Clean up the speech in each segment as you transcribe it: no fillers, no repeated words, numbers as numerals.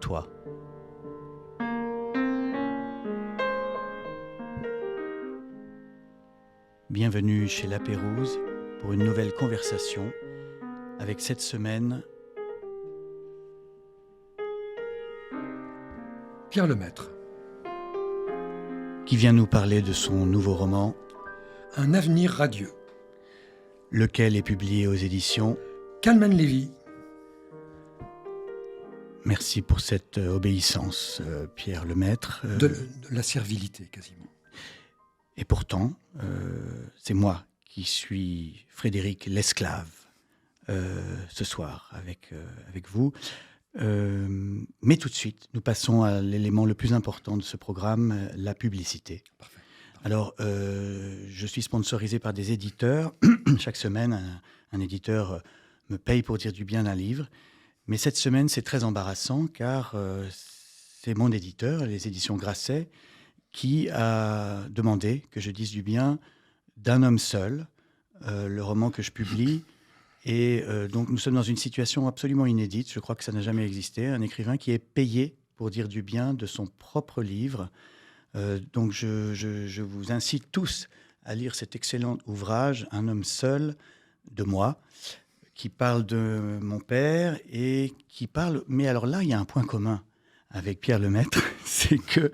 toi. Bienvenue chez La Pérouse pour une nouvelle conversation avec cette semaine Pierre Lemaître. Qui vient nous parler de son nouveau roman Un avenir radieux. Lequel est publié aux éditions Calman Levy. Merci pour cette obéissance, Pierre Lemaître. De la servilité, quasiment. Et pourtant, c'est moi qui suis Frédéric l'esclave ce soir avec vous. Mais tout de suite, nous passons à l'élément le plus important de ce programme, la publicité. Parfait. Alors, je suis sponsorisé par des éditeurs. Chaque semaine, un éditeur me paye pour dire du bien d'un livre. Mais cette semaine, c'est très embarrassant car c'est mon éditeur, les éditions Grasset, qui a demandé que je dise du bien d'Un homme seul, le roman que je publie. Et donc, nous sommes dans une situation absolument inédite. Je crois que ça n'a jamais existé. Un écrivain qui est payé pour dire du bien de son propre livre. Donc, je vous incite tous à lire cet excellent ouvrage, Un homme seul, de moi, qui parle de mon père et qui parle... Mais alors là, il y a un point commun avec Pierre Lemaître, c'est que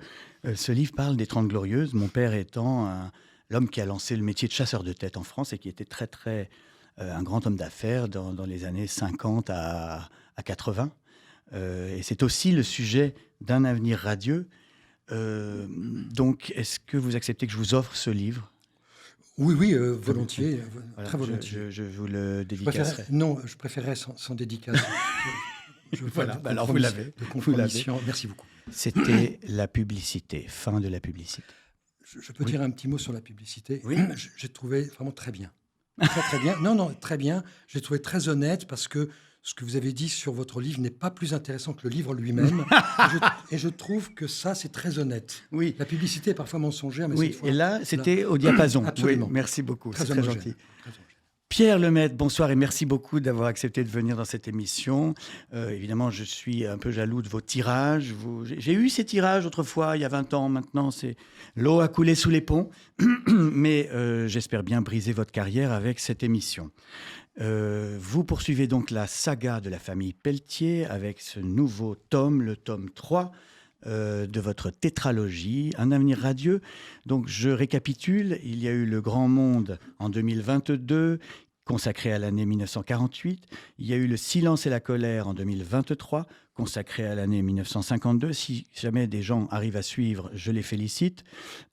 ce livre parle des 30 Glorieuses, mon père étant l'homme qui a lancé le métier de chasseur de tête en France et qui était très un grand homme d'affaires dans les années 50 à 80. Et c'est aussi le sujet d'Un avenir radieux. Donc, est-ce que vous acceptez que je vous offre ce livre ? Oui, volontiers, Voilà, très volontiers. Je vous le dédicacerai. Je préférerais sans dédicace. Voilà, alors vous l'avez. Merci beaucoup. C'était la publicité, fin de la publicité. Je peux dire un petit mot sur la publicité. Oui. J'ai trouvé vraiment très bien. Très bien. Non, très bien. J'ai trouvé très honnête parce que ce que vous avez dit sur votre livre n'est pas plus intéressant que le livre lui-même. et je trouve que ça, c'est très honnête. Oui. La publicité est parfois mensongère, mais Oui, cette fois, et là, c'était au diapason. Absolument. Oui, merci beaucoup, c'est très homogène. gentil. Très homogène. Pierre Lemaître, bonsoir et merci beaucoup d'avoir accepté de venir dans cette émission. Évidemment, je suis un peu jaloux de vos tirages. J'ai eu ces tirages autrefois, il y a 20 ans. Maintenant, c'est l'eau a coulé sous les ponts. Mais j'espère bien briser votre carrière avec cette émission. Vous poursuivez donc la saga de la famille Pelletier avec ce nouveau tome, le tome 3 de votre tétralogie, Un avenir radieux. Donc je récapitule, il y a eu Le Grand Monde en 2022, consacré à l'année 1948. Il y a eu Le Silence et la colère en 2023, consacré à l'année 1952. Si jamais des gens arrivent à suivre, je les félicite.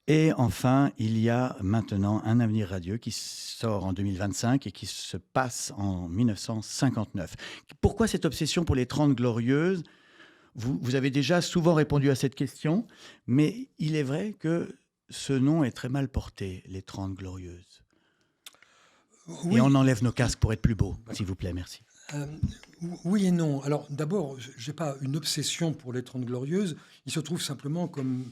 Et enfin, il y a maintenant Un avenir radieux qui sort en 2025 et qui se passe en 1959. Pourquoi cette obsession pour les 30 Glorieuses ? Vous avez déjà souvent répondu à cette question, mais il est vrai que ce nom est très mal porté, les 30 Glorieuses. Oui. Et on enlève nos casques pour être plus beau, s'il vous plaît, merci. Oui et non. Alors d'abord, je n'ai pas une obsession pour les 30 Glorieuses. Il se trouve simplement comme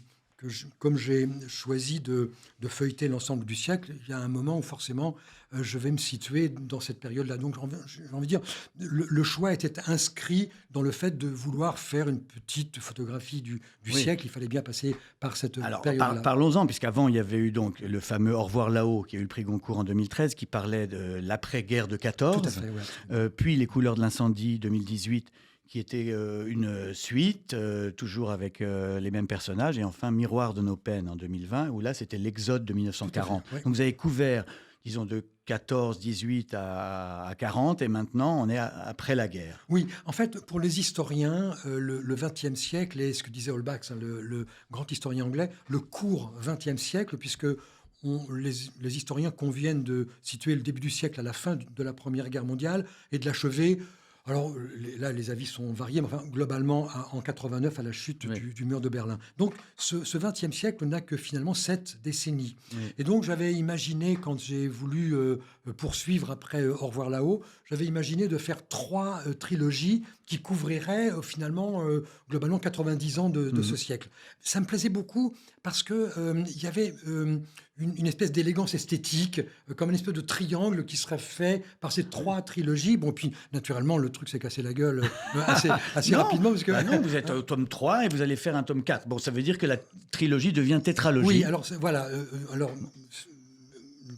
j'ai choisi de feuilleter l'ensemble du siècle, il y a un moment où forcément je vais me situer dans cette période-là. Donc j'ai envie de dire, le choix était inscrit dans le fait de vouloir faire une petite photographie du siècle. Il fallait bien passer par cette période-là. Parlons-en, puisqu'avant il y avait eu donc le fameux Au revoir là-haut, qui a eu le prix Goncourt en 2013, qui parlait de l'après-guerre de 14. Tout à fait, ouais. Puis Les couleurs de l'incendie 2018, qui était une suite, toujours avec les mêmes personnages. Et enfin, Miroir de nos peines en 2020, où là, c'était l'exode de 1940. Fait, ouais. Donc vous avez couvert, disons, de 14, 18 à 40, et maintenant, on est après la guerre. Oui, en fait, pour les historiens, le XXe siècle, et ce que disait Holbach, le grand historien anglais, le court XXe siècle, puisque les historiens conviennent de situer le début du siècle à la fin de la Première Guerre mondiale et de l'achever. Alors là, les avis sont variés, mais enfin, globalement, en 89, à la chute du mur de Berlin. Donc, ce XXe siècle n'a que finalement 7 décennies. Oui. Et donc, j'avais imaginé, quand j'ai voulu poursuivre après Au revoir là-haut, j'avais imaginé de faire 3 trilogies qui couvriraient finalement, globalement, 90 ans de ce siècle. Ça me plaisait beaucoup parce qu'il y avait une espèce d'élégance esthétique, comme une espèce de triangle qui serait fait par ces 3 trilogies. Bon, puis naturellement, le truc s'est cassé la gueule assez Non, rapidement. Parce que, bah non, vous êtes au tome 3 et vous allez faire un tome 4. Bon, ça veut dire que la trilogie devient tétralogie. Oui, alors voilà. Alors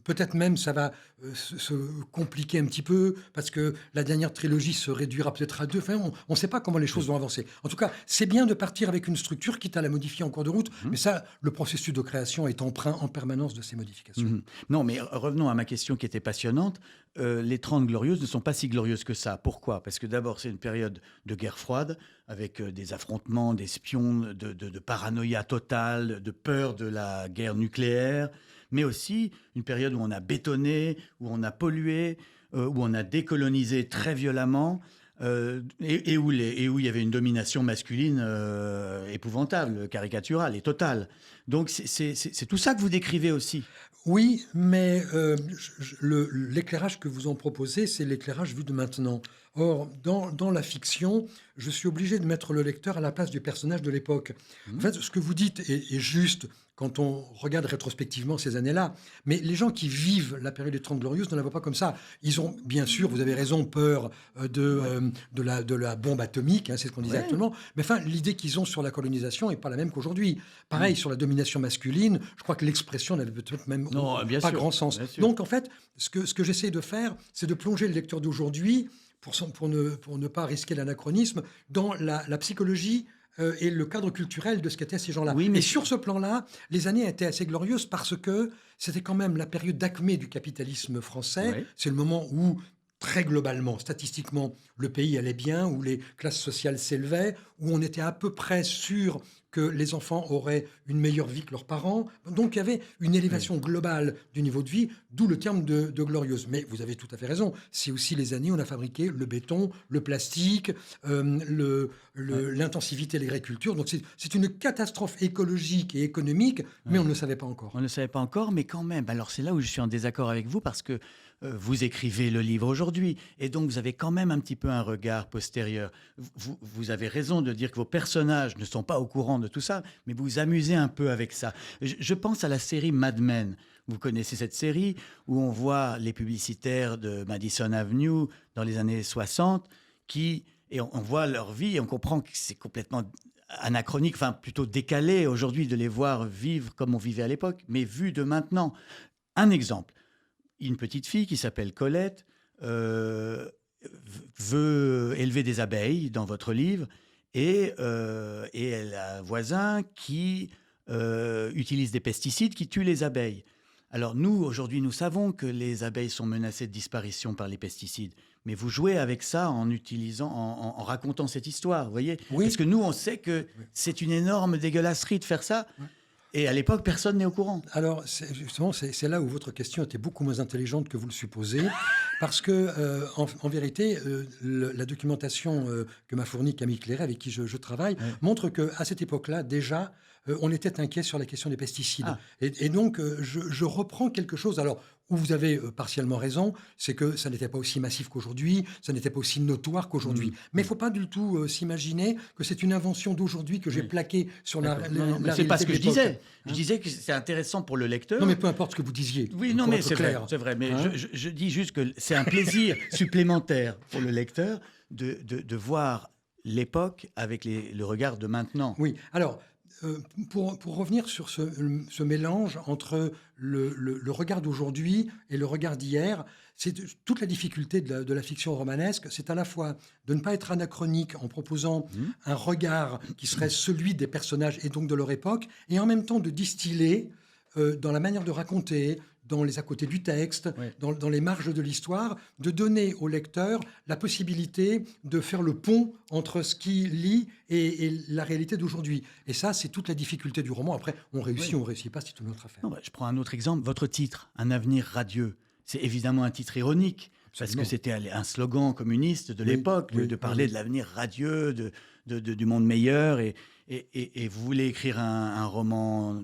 peut-être même ça va se compliquer un petit peu parce que la dernière trilogie se réduira peut-être à 2. Enfin, on ne sait pas comment les choses vont avancer. En tout cas, c'est bien de partir avec une structure, quitte à la modifier en cours de route. Mais ça, le processus de création est empreint en permanence de ces modifications. Non, mais revenons à ma question qui était passionnante. Les 30 Glorieuses ne sont pas si glorieuses que ça. Pourquoi? Parce que d'abord, c'est une période de guerre froide, avec des affrontements, des espions, de paranoïa totale, de peur de la guerre nucléaire, mais aussi une période où on a bétonné, où on a pollué, où on a décolonisé très violemment, et où il y avait une domination masculine épouvantable, caricaturale et totale. Donc c'est tout ça que vous décrivez aussi. Oui, mais l'éclairage que vous en proposez, c'est l'éclairage vu de maintenant. Or, dans la fiction, je suis obligé de mettre le lecteur à la place du personnage de l'époque. En fait, ce que vous dites est juste quand on regarde rétrospectivement ces années-là. Mais les gens qui vivent la période des 30 Glorieuses ne la voient pas comme ça. Ils ont, bien sûr, vous avez raison, peur de la bombe atomique, hein, c'est ce qu'on disait actuellement. Mais enfin, l'idée qu'ils ont sur la colonisation n'est pas la même qu'aujourd'hui. Pareil, sur la domination masculine, je crois que l'expression n'avait peut-être même pas grand sens. Donc, en fait, ce que j'essaie de faire, c'est de plonger le lecteur d'aujourd'hui, pour ne pas risquer l'anachronisme, dans la psychologie et le cadre culturel de ce qu'étaient ces gens-là. Oui, mais et sur ce plan-là, les années étaient assez glorieuses parce que c'était quand même la période d'acmé du capitalisme français. Oui. C'est le moment où, très globalement, statistiquement, le pays allait bien, où les classes sociales s'élevaient, où on était à peu près sûr que les enfants auraient une meilleure vie que leurs parents. Donc il y avait une élévation globale du niveau de vie, d'où le terme de glorieuse. Mais vous avez tout à fait raison, c'est aussi les années où on a fabriqué le béton, le plastique, l'intensivité de l'agriculture. Donc c'est une catastrophe écologique et économique, mais on ne le savait pas encore. On ne le savait pas encore, mais quand même. Alors c'est là où je suis en désaccord avec vous, parce que vous écrivez le livre aujourd'hui, et donc vous avez quand même un petit peu un regard postérieur. Vous avez raison de dire que vos personnages ne sont pas au courant de tout ça, mais vous vous amusez un peu avec ça. Je pense à la série Mad Men. Vous connaissez cette série où on voit les publicitaires de Madison Avenue dans les années 60, et on voit leur vie, et on comprend que c'est complètement anachronique, enfin plutôt décalé aujourd'hui de les voir vivre comme on vivait à l'époque, mais vu de maintenant. Un exemple. Une petite fille qui s'appelle Colette veut élever des abeilles dans votre livre, et elle a un voisin qui utilise des pesticides qui tuent les abeilles. Alors nous, aujourd'hui, nous savons que les abeilles sont menacées de disparition par les pesticides, mais vous jouez avec ça en racontant cette histoire, vous voyez? Oui. Parce que nous, on sait que c'est une énorme dégueulasserie de faire ça. Et à l'époque, personne n'est au courant. Alors, justement, c'est là où votre question était beaucoup moins intelligente que vous le supposez, parce que, en vérité, la documentation que m'a fournie Camille Clairet, avec qui je travaille, montre qu'à cette époque-là, déjà, on était inquiet sur la question des pesticides. Et donc, je reprends quelque chose. Alors, où vous avez partiellement raison, c'est que ça n'était pas aussi massif qu'aujourd'hui, ça n'était pas aussi notoire qu'aujourd'hui. Mais il ne faut pas du tout s'imaginer que c'est une invention d'aujourd'hui que j'ai plaquée sur la mais c'est pas ce que je disais. Je disais que c'est intéressant pour le lecteur. Non, mais peu importe ce que vous disiez. Oui, non, mais c'est vrai. Mais je dis juste que c'est un plaisir supplémentaire pour le lecteur de voir l'époque avec le regard de maintenant. Oui, alors... Pour revenir sur ce mélange entre le regard d'aujourd'hui et le regard d'hier, c'est toute la difficulté de la fiction romanesque, c'est à la fois de ne pas être anachronique en proposant un regard qui serait celui des personnages et donc de leur époque, et en même temps de distiller dans la manière de raconter, dans les à côté du texte, dans les marges de l'histoire, de donner au lecteur la possibilité de faire le pont entre ce qu'il lit et la réalité d'aujourd'hui. Et ça, c'est toute la difficulté du roman. Après, on réussit, on ne réussit pas, c'est une autre affaire. Non, je prends un autre exemple. Votre titre, Un avenir radieux, c'est évidemment un titre ironique, parce que c'était un slogan communiste de l'époque, de parler de l'avenir radieux, du monde meilleur. Et vous voulez écrire un roman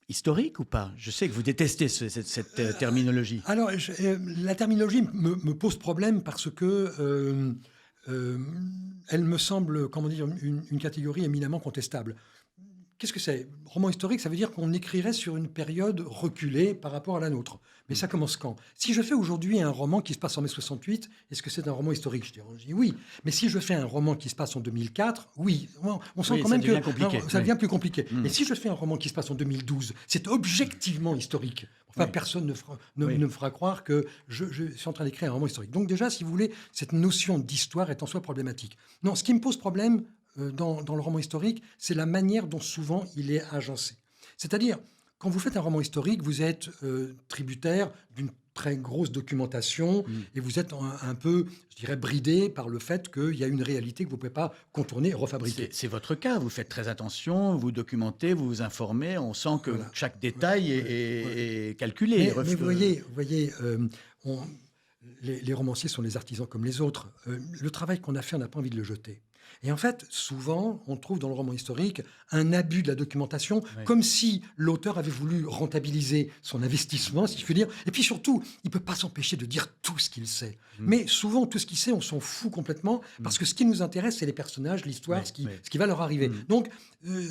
historique ou pas? Je sais que vous détestez cette terminologie. Alors, la terminologie me pose problème parce que elle me semble, comment dire, une catégorie éminemment contestable. qu'est-ce que c'est? Roman historique, ça veut dire qu'on écrirait sur une période reculée par rapport à la nôtre. Mais ça commence quand? Si je fais aujourd'hui un roman qui se passe en mai 68, est-ce que c'est un roman historique? Je dis oui. Mais si je fais un roman qui se passe en 2004, oui. On sent quand même que ça devient plus compliqué. Et si je fais un roman qui se passe en 2012, c'est objectivement historique. Enfin, personne ne me fera croire que je suis en train d'écrire un roman historique. Donc déjà, si vous voulez, cette notion d'histoire est en soi problématique. Non, ce qui me pose problème dans le roman historique, c'est la manière dont souvent il est agencé. C'est-à-dire, quand vous faites un roman historique, vous êtes tributaire d'une très grosse documentation et vous êtes un peu, je dirais, bridé par le fait qu'il y a une réalité que vous ne pouvez pas contourner et refabriquer. C'est votre cas, vous faites très attention, vous documentez, vous vous informez, on sent que chaque détail est calculé. Mais vous voyez les romanciers sont les artisans comme les autres. Le travail qu'on a fait, on n'a pas envie de le jeter. Et en fait, souvent, on trouve dans le roman historique un abus de la documentation, comme si l'auteur avait voulu rentabiliser son investissement, si je puis dire. Et puis surtout, il ne peut pas s'empêcher de dire tout ce qu'il sait. Mais souvent, tout ce qu'il sait, on s'en fout complètement, parce que ce qui nous intéresse, c'est les personnages, l'histoire, ce qui va leur arriver. Donc,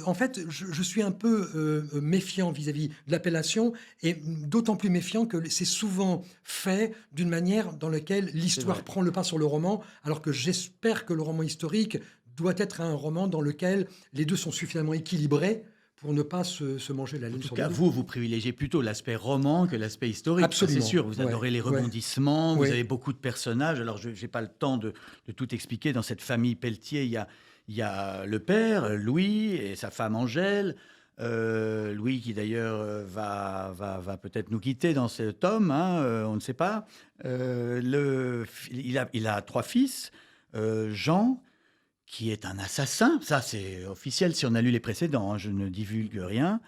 en fait, je suis un peu méfiant vis-à-vis de l'appellation, et d'autant plus méfiant que c'est souvent fait d'une manière dans laquelle l'histoire prend le pas sur le roman, alors que j'espère que le roman historique doit être un roman dans lequel les deux sont suffisamment équilibrés pour ne pas se manger la laine sur le dos. En tout cas, vous privilégiez plutôt l'aspect roman que l'aspect historique. Absolument. C'est sûr, vous adorez les rebondissements, vous avez beaucoup de personnages. Alors, je n'ai pas le temps de tout expliquer. Dans cette famille Pelletier, il y a le père, Louis, et sa femme Angèle. Louis qui d'ailleurs va peut-être nous quitter dans ce tome, on ne sait pas. Il a 3 fils. Jean, qui est un assassin, ça c'est officiel si on a lu les précédents, je ne divulgue rien.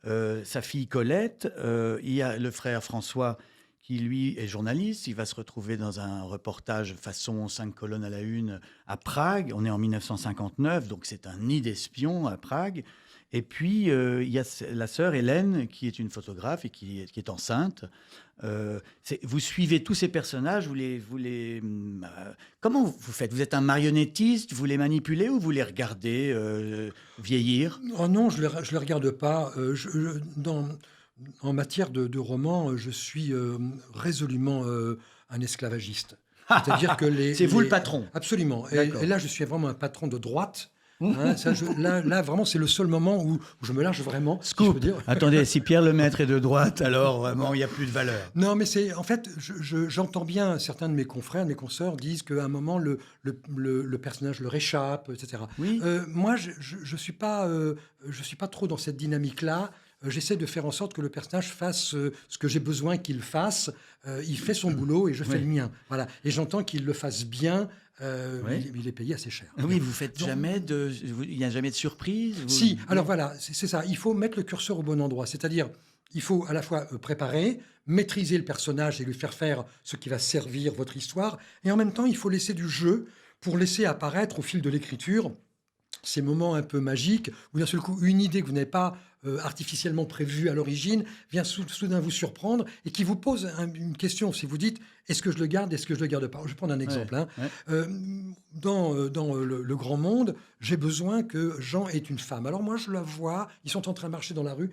Sa fille Colette, il y a le frère François qui lui est journaliste, il va se retrouver dans un reportage façon 5 colonnes à la une à Prague, on est en 1959, donc c'est un nid d'espions à Prague. Et puis, il y a la sœur Hélène, qui est une photographe et qui est enceinte. Vous suivez tous ces personnages, comment vous faites? Vous êtes un marionnettiste, vous les manipulez ou vous les regardez vieillir? Oh non, je les regarde pas. En matière de roman, je suis résolument un esclavagiste. C'est-à-dire que c'est vous le patron? Absolument. Et là, je suis vraiment un patron de droite. Là, vraiment, c'est le seul moment où je me lâche vraiment. Scoop. Si je peux dire. Attendez, si Pierre Lemaitre est de droite, alors vraiment, il n'y a plus de valeur. Non, mais en fait, j'entends bien certains de mes confrères, de mes consoeurs disent qu'à un moment, le personnage leur échappe, etc. Oui. Moi, je suis pas trop dans cette dynamique-là. J'essaie de faire en sorte que le personnage fasse ce que j'ai besoin qu'il fasse. Il fait son boulot et je fais le mien. Voilà. Et j'entends qu'il le fasse bien. Il est payé assez cher. Oui, vous faites il n'y a jamais de surprise? Si, alors voilà, c'est ça. Il faut mettre le curseur au bon endroit. C'est-à-dire, il faut à la fois préparer, maîtriser le personnage et lui faire faire ce qui va servir votre histoire. Et en même temps, il faut laisser du jeu pour laisser apparaître au fil de l'écriture ces moments un peu magiques où d'un seul coup, une idée que vous n'avez pas artificiellement prévue à l'origine vient soudain vous surprendre et qui vous pose une question. Si vous dites, est-ce que je le garde, est-ce que je le garde pas? Je vais prendre un exemple. Dans le grand monde, j'ai besoin que Jean ait une femme. Alors moi, je la vois, ils sont en train de marcher dans la rue,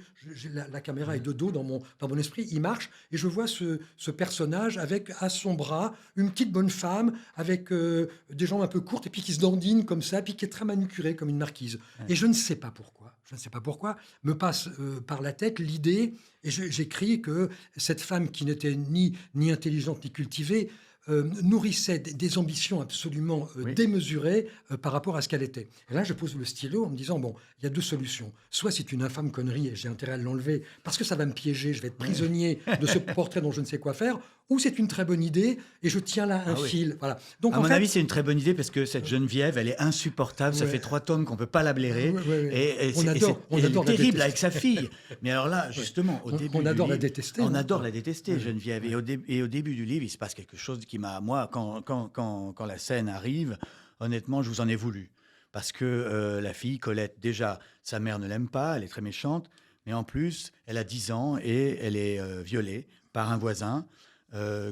la caméra est de dos dans mon esprit, il marche, et je vois ce personnage avec à son bras une petite bonne femme, avec des jambes un peu courtes, et puis qui se dandine comme ça, puis qui est très manucurée comme une marquise. Et je ne sais pas pourquoi, me passe par la tête l'idée, et j'écris que cette femme qui n'était ni intelligente ni cultivée nourrissait des ambitions absolument démesurées par rapport à ce qu'elle était. Et là, je pose le stylo en me disant, bon, il y a 2 solutions. Soit c'est une infâme connerie et j'ai intérêt à l'enlever parce que ça va me piéger, je vais être prisonnier de ce portrait dont je ne sais quoi faire, ou c'est une très bonne idée et je tiens là un fil. Voilà. Donc, à mon avis, c'est une très bonne idée parce que cette Geneviève, elle est insupportable. Ça fait 3 tomes qu'on ne peut pas la blairer. Et on adore elle est terrible avec sa fille. Mais alors là, justement, au début on adore la détester. On adore la détester, Geneviève. Et au début du livre, il se passe quelque chose qui m'a... Moi, quand la scène arrive, honnêtement, je vous en ai voulu. Parce que la fille, Colette, déjà, sa mère ne l'aime pas, elle est très méchante. Mais en plus, elle a 10 ans et elle est violée par un voisin.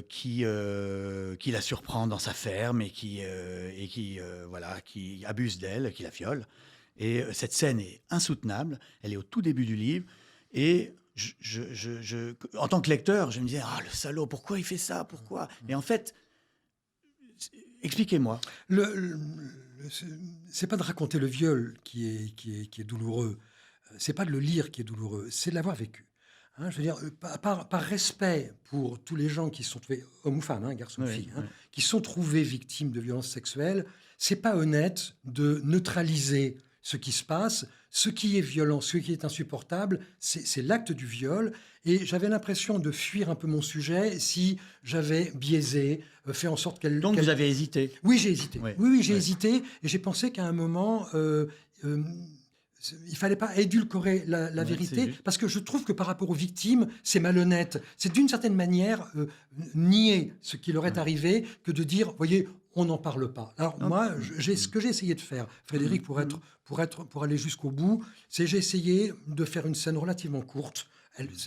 Qui la surprend dans sa ferme et qui abuse d'elle, qui la viole. Et cette scène est insoutenable. Elle est au tout début du livre. Et en tant que lecteur, je me disais, ah, le salaud, pourquoi il fait ça? Pourquoi? Et en fait, expliquez-moi. C'est pas de raconter le viol qui est douloureux. C'est pas de le lire qui est douloureux. C'est de l'avoir vécu. Hein, je veux dire, par respect pour tous les gens qui sont trouvés, hommes ou femmes, hein, garçons ou filles, qui sont trouvés victimes de violences sexuelles, c'est pas honnête de neutraliser ce qui se passe. Ce qui est violent, ce qui est insupportable, c'est l'acte du viol. Et j'avais l'impression de fuir un peu mon sujet si j'avais biaisé, fait en sorte qu'elle... Donc vous avez hésité? Oui, j'ai hésité. Oui, j'ai hésité. Et j'ai pensé qu'à un moment... il fallait pas édulcorer la vérité, parce que je trouve que par rapport aux victimes, c'est malhonnête. C'est d'une certaine manière nier ce qui leur est arrivé que de dire, voyez, on n'en parle pas. Alors moi, ce que j'ai essayé de faire, Frédéric, pour aller jusqu'au bout, c'est j'ai essayé de faire une scène relativement courte.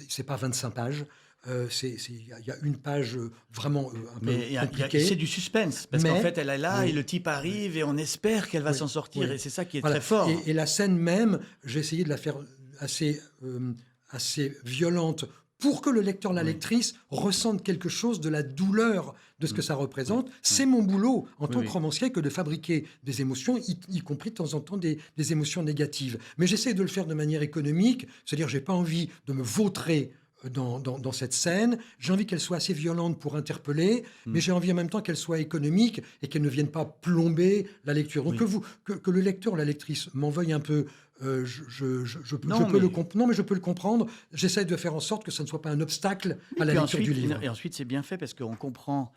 C'est pas 25 pages. Il y a une page vraiment un peu compliquée. C'est du suspense, parce qu'en fait, elle est là, et le type arrive, et on espère qu'elle va s'en sortir, et c'est ça qui est très fort. Et la scène même, j'ai essayé de la faire assez violente pour que le lecteur, la lectrice, ressente quelque chose de la douleur de ce que ça représente. C'est mon boulot en tant que romancier que de fabriquer des émotions, y compris de temps en temps des émotions négatives. Mais j'essaie de le faire de manière économique, c'est-à-dire j'ai pas envie de me vautrer dans cette scène. J'ai envie qu'elle soit assez violente pour interpeller, mais j'ai envie en même temps qu'elle soit économique et qu'elle ne vienne pas plomber la lecture. Donc que le lecteur ou la lectrice m'en veuille un peu, je peux le comprendre. J'essaie de faire en sorte que ça ne soit pas un obstacle à la lecture du livre. Et ensuite, c'est bien fait parce qu'on comprend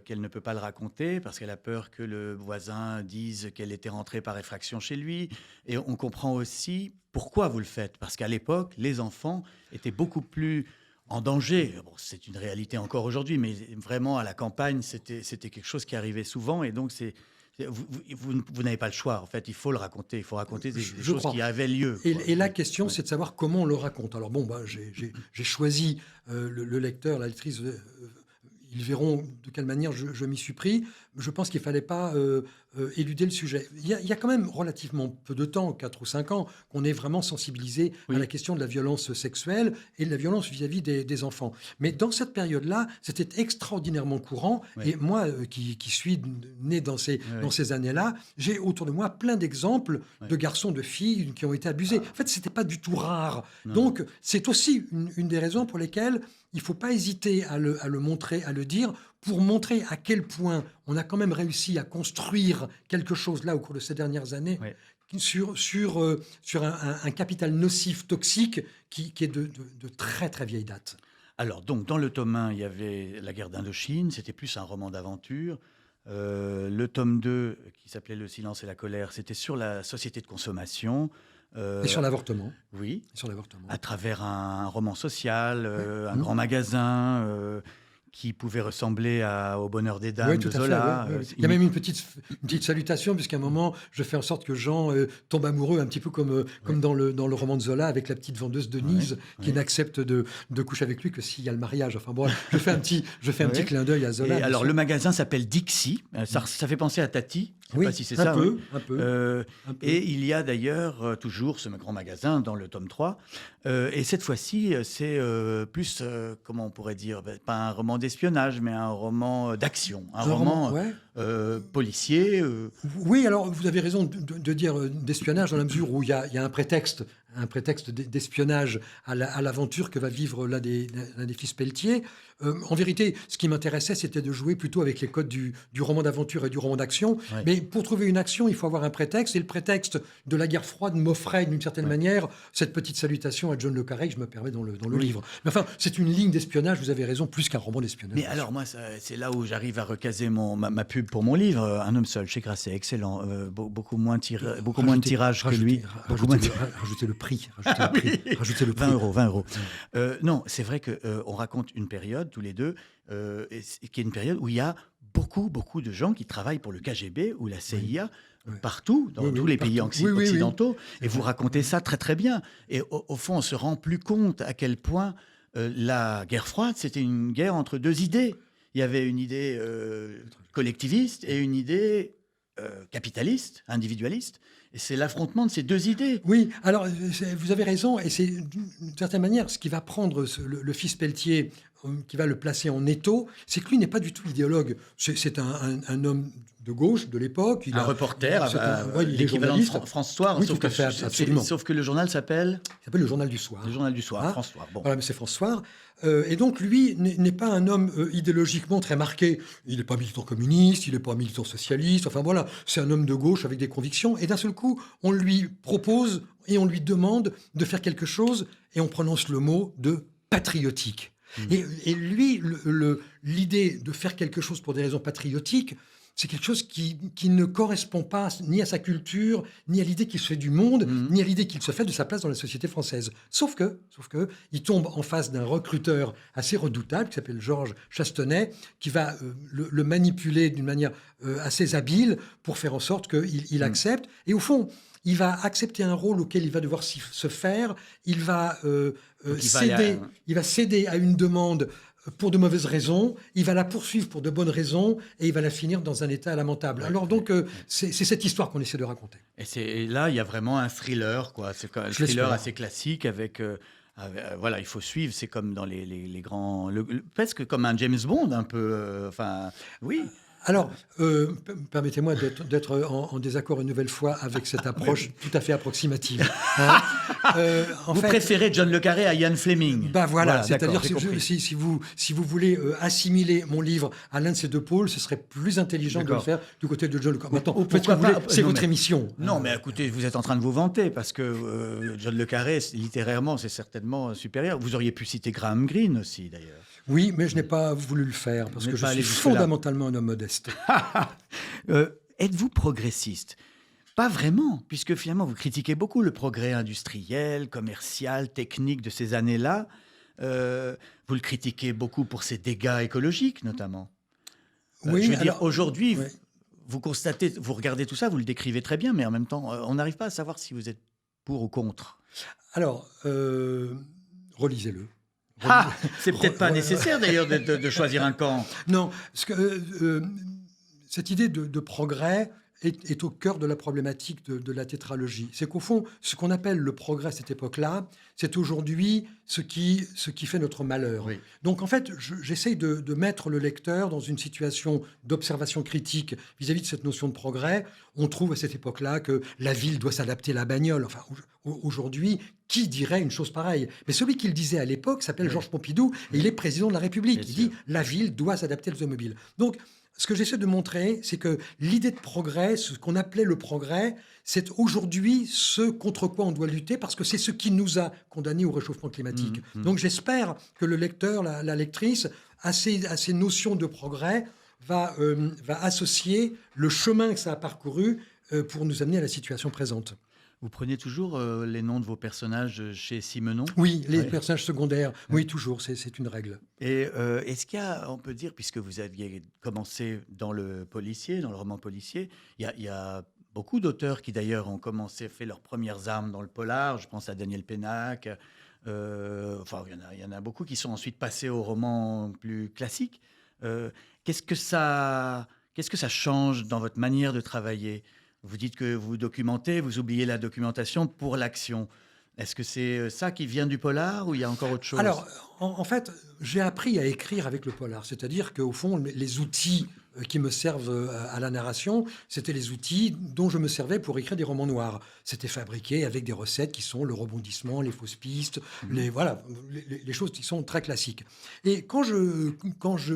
qu'elle ne peut pas le raconter parce qu'elle a peur que le voisin dise qu'elle était rentrée par effraction chez lui. Et on comprend aussi pourquoi vous le faites. Parce qu'à l'époque, les enfants étaient beaucoup plus en danger. Bon, c'est une réalité encore aujourd'hui, mais vraiment à la campagne, c'était quelque chose qui arrivait souvent. Et donc, vous n'avez pas le choix. En fait, il faut le raconter. Il faut raconter des choses qui avaient lieu. Et la question, c'est de savoir comment on le raconte. Alors bon, j'ai choisi le lecteur, la lectrice... ils verront de quelle manière je m'y suis pris. Je pense qu'il ne fallait pas éluder le sujet. Il y a quand même relativement peu de temps, 4 ou 5 ans, qu'on est vraiment sensibilisé à la question de la violence sexuelle et de la violence vis-à-vis des enfants. Mais dans cette période-là, c'était extraordinairement courant. Et moi, qui suis né dans ces années-là, j'ai autour de moi plein d'exemples de garçons, de filles qui ont été abusés. En fait, ce n'était pas du tout rare. Non. Donc, c'est aussi une des raisons pour lesquelles il ne faut pas hésiter à le montrer, à le dire, pour montrer à quel point on a quand même réussi à construire quelque chose là au cours de ces dernières années sur un capital nocif, toxique, qui est de très très vieille date. Alors donc dans le tome 1, il y avait la guerre d'Indochine, c'était plus un roman d'aventure. Le tome 2, qui s'appelait Le silence et la colère, c'était sur la société de consommation. Et sur l'avortement. Oui, sur l'avortement. À travers un roman social, un grand magasin qui pouvait ressembler au Bonheur des Dames de Zola. Il y a même une petite salutation, puisqu'à un moment, je fais en sorte que Jean tombe amoureux, un petit peu comme dans le roman de Zola, avec la petite vendeuse Denise, qui n'accepte de coucher avec lui que s'il y a le mariage. Enfin bon, je fais un petit clin d'œil à Zola. Et alors, le magasin s'appelle Dixie. Ça fait penser à Tati. Je ne sais pas si c'est ça. Un peu. Et il y a d'ailleurs toujours ce grand magasin dans le tome 3. Et cette fois-ci, c'est plus, comment on pourrait dire, pas un roman d'espionnage, mais un roman d'action, un roman policier. Oui, alors vous avez raison de dire d'espionnage dans la mesure où il y a un prétexte d'espionnage à l'aventure que va vivre l'un des fils Pelletier. En vérité, ce qui m'intéressait, c'était de jouer plutôt avec les codes du roman d'aventure et du roman d'action. Mais pour trouver une action, il faut avoir un prétexte. Et le prétexte de la guerre froide m'offrait, d'une certaine manière, cette petite salutation à John le Carré, que je me permets dans le livre. Mais enfin, c'est une ligne d'espionnage, vous avez raison, plus qu'un roman d'espionnage. Mais alors, moi, c'est là où j'arrive à recaser ma pub pour mon livre, Un homme seul, chez Grasset, excellent. Beaucoup moins de tirage que lui. Rajoutez le prix. Rajoutez le prix. 20 €. Non, c'est vrai qu'on raconte une période, tous les deux, qui est une période où il y a beaucoup de gens qui travaillent pour le KGB ou la CIA partout, dans tous les pays occidentaux. Et vous racontez ça très très bien. Et au fond, on se rend plus compte à quel point la guerre froide, c'était une guerre entre deux idées. Il y avait une idée collectiviste et une idée capitaliste, individualiste, et c'est l'affrontement de ces deux idées. Oui, alors vous avez raison, et c'est d'une certaine manière ce qui va prendre le fils Pelletier, qui va le placer en étau, c'est que lui n'est pas du tout idéologue. C'est un homme de gauche de l'époque. Un reporter, il est l'équivalent de journaliste. France Soir, Oui, sauf, tout à que, fait, absolument. sauf que le journal s'appelle Il s'appelle le Journal du Soir. le Journal du Soir, Hein France Soir. Bon. Voilà, mais c'est France Soir. Et donc, lui n'est pas un homme idéologiquement très marqué. Il n'est pas militant communiste, il n'est pas militant socialiste. Enfin voilà, c'est un homme de gauche avec des convictions. Et d'un seul coup, on lui propose et on lui demande de faire quelque chose, et on prononce le mot de patriotique. Et lui, l'idée de faire quelque chose pour des raisons patriotiques, c'est quelque chose qui ne correspond pas ni à sa culture, ni à l'idée qu'il se fait du monde, ni à l'idée qu'il se fait de sa place dans la société française. Sauf que, il tombe en face d'un recruteur assez redoutable qui s'appelle Georges Chastenay, qui va le manipuler d'une manière assez habile pour faire en sorte qu'il accepte. Et au fond, il va accepter un rôle auquel il va devoir se faire. Il va céder à une demande pour de mauvaises raisons, il va la poursuivre pour de bonnes raisons, et il va la finir dans un état lamentable. Alors donc, c'est cette histoire qu'on essaie de raconter. Et là, il y a vraiment un thriller, quoi. C'est un thriller assez classique avec... voilà, il faut suivre. C'est comme dans les grands... presque comme un James Bond, un peu. Enfin, oui. Alors, permettez-moi d'être en désaccord une nouvelle fois avec cette approche tout à fait approximative. Hein. Vous préférez John le Carré à Ian Fleming. Voilà, c'est-à-dire si vous voulez assimiler mon livre à l'un de ces deux pôles, ce serait plus intelligent de le faire du côté de John le Carré. Maintenant, faites ce que vous voulez, c'est votre émission. Non, mais écoutez, vous êtes en train de vous vanter, parce que John le Carré, littérairement, c'est certainement supérieur. Vous auriez pu citer Graham Greene aussi, d'ailleurs. Oui, mais je n'ai pas voulu le faire, parce que je suis fondamentalement un homme modeste. Êtes-vous progressiste ? Pas vraiment, puisque finalement, vous critiquez beaucoup le progrès industriel, commercial, technique de ces années-là. Vous le critiquez beaucoup pour ses dégâts écologiques, notamment. Oui, je veux dire, aujourd'hui, vous constatez, vous regardez tout ça, vous le décrivez très bien, mais en même temps, on n'arrive pas à savoir si vous êtes pour ou contre. Alors, relisez-le. C'est peut-être pas nécessaire d'ailleurs de choisir un camp. Non, parce que cette idée de progrès est au cœur de la problématique de la tétralogie. C'est qu'au fond, ce qu'on appelle le progrès à cette époque-là, c'est aujourd'hui ce qui fait notre malheur. Oui. Donc en fait, j'essaye de mettre le lecteur dans une situation d'observation critique vis-à-vis de cette notion de progrès. On trouve à cette époque-là que la ville doit s'adapter à la bagnole. Enfin, aujourd'hui, qui dirait une chose pareille ? Mais celui qui le disait à l'époque s'appelle Georges Pompidou, et il est président de la République. Il dit « la ville doit s'adapter à l'automobile ». Donc, ce que j'essaie de montrer, c'est que l'idée de progrès, ce qu'on appelait le progrès, c'est aujourd'hui ce contre quoi on doit lutter, parce que c'est ce qui nous a condamnés au réchauffement climatique. Donc j'espère que le lecteur, la lectrice, à ces notions de progrès, va associer le chemin que ça a parcouru pour nous amener à la situation présente. Vous prenez toujours les noms de vos personnages chez Simenon ? Oui, les personnages secondaires. Oui, toujours, c'est une règle. Et est-ce qu'il y a, on peut dire, puisque vous aviez commencé dans le policier, dans le roman policier, il y a beaucoup d'auteurs qui d'ailleurs ont fait leurs premières armes dans le polar. Je pense à Daniel Pénac. Enfin, il y en a beaucoup qui sont ensuite passés au roman plus classique. Qu'est-ce que ça change dans votre manière de travailler ? Vous dites que vous documentez, vous oubliez la documentation pour l'action. Est-ce que c'est ça qui vient du polar ou il y a encore autre chose ? Alors, en fait, j'ai appris à écrire avec le polar. C'est-à-dire qu'au fond, les outils qui me servent à la narration, c'était les outils dont je me servais pour écrire des romans noirs. C'était fabriqué avec des recettes qui sont le rebondissement, les fausses pistes, les choses qui sont très classiques. Et quand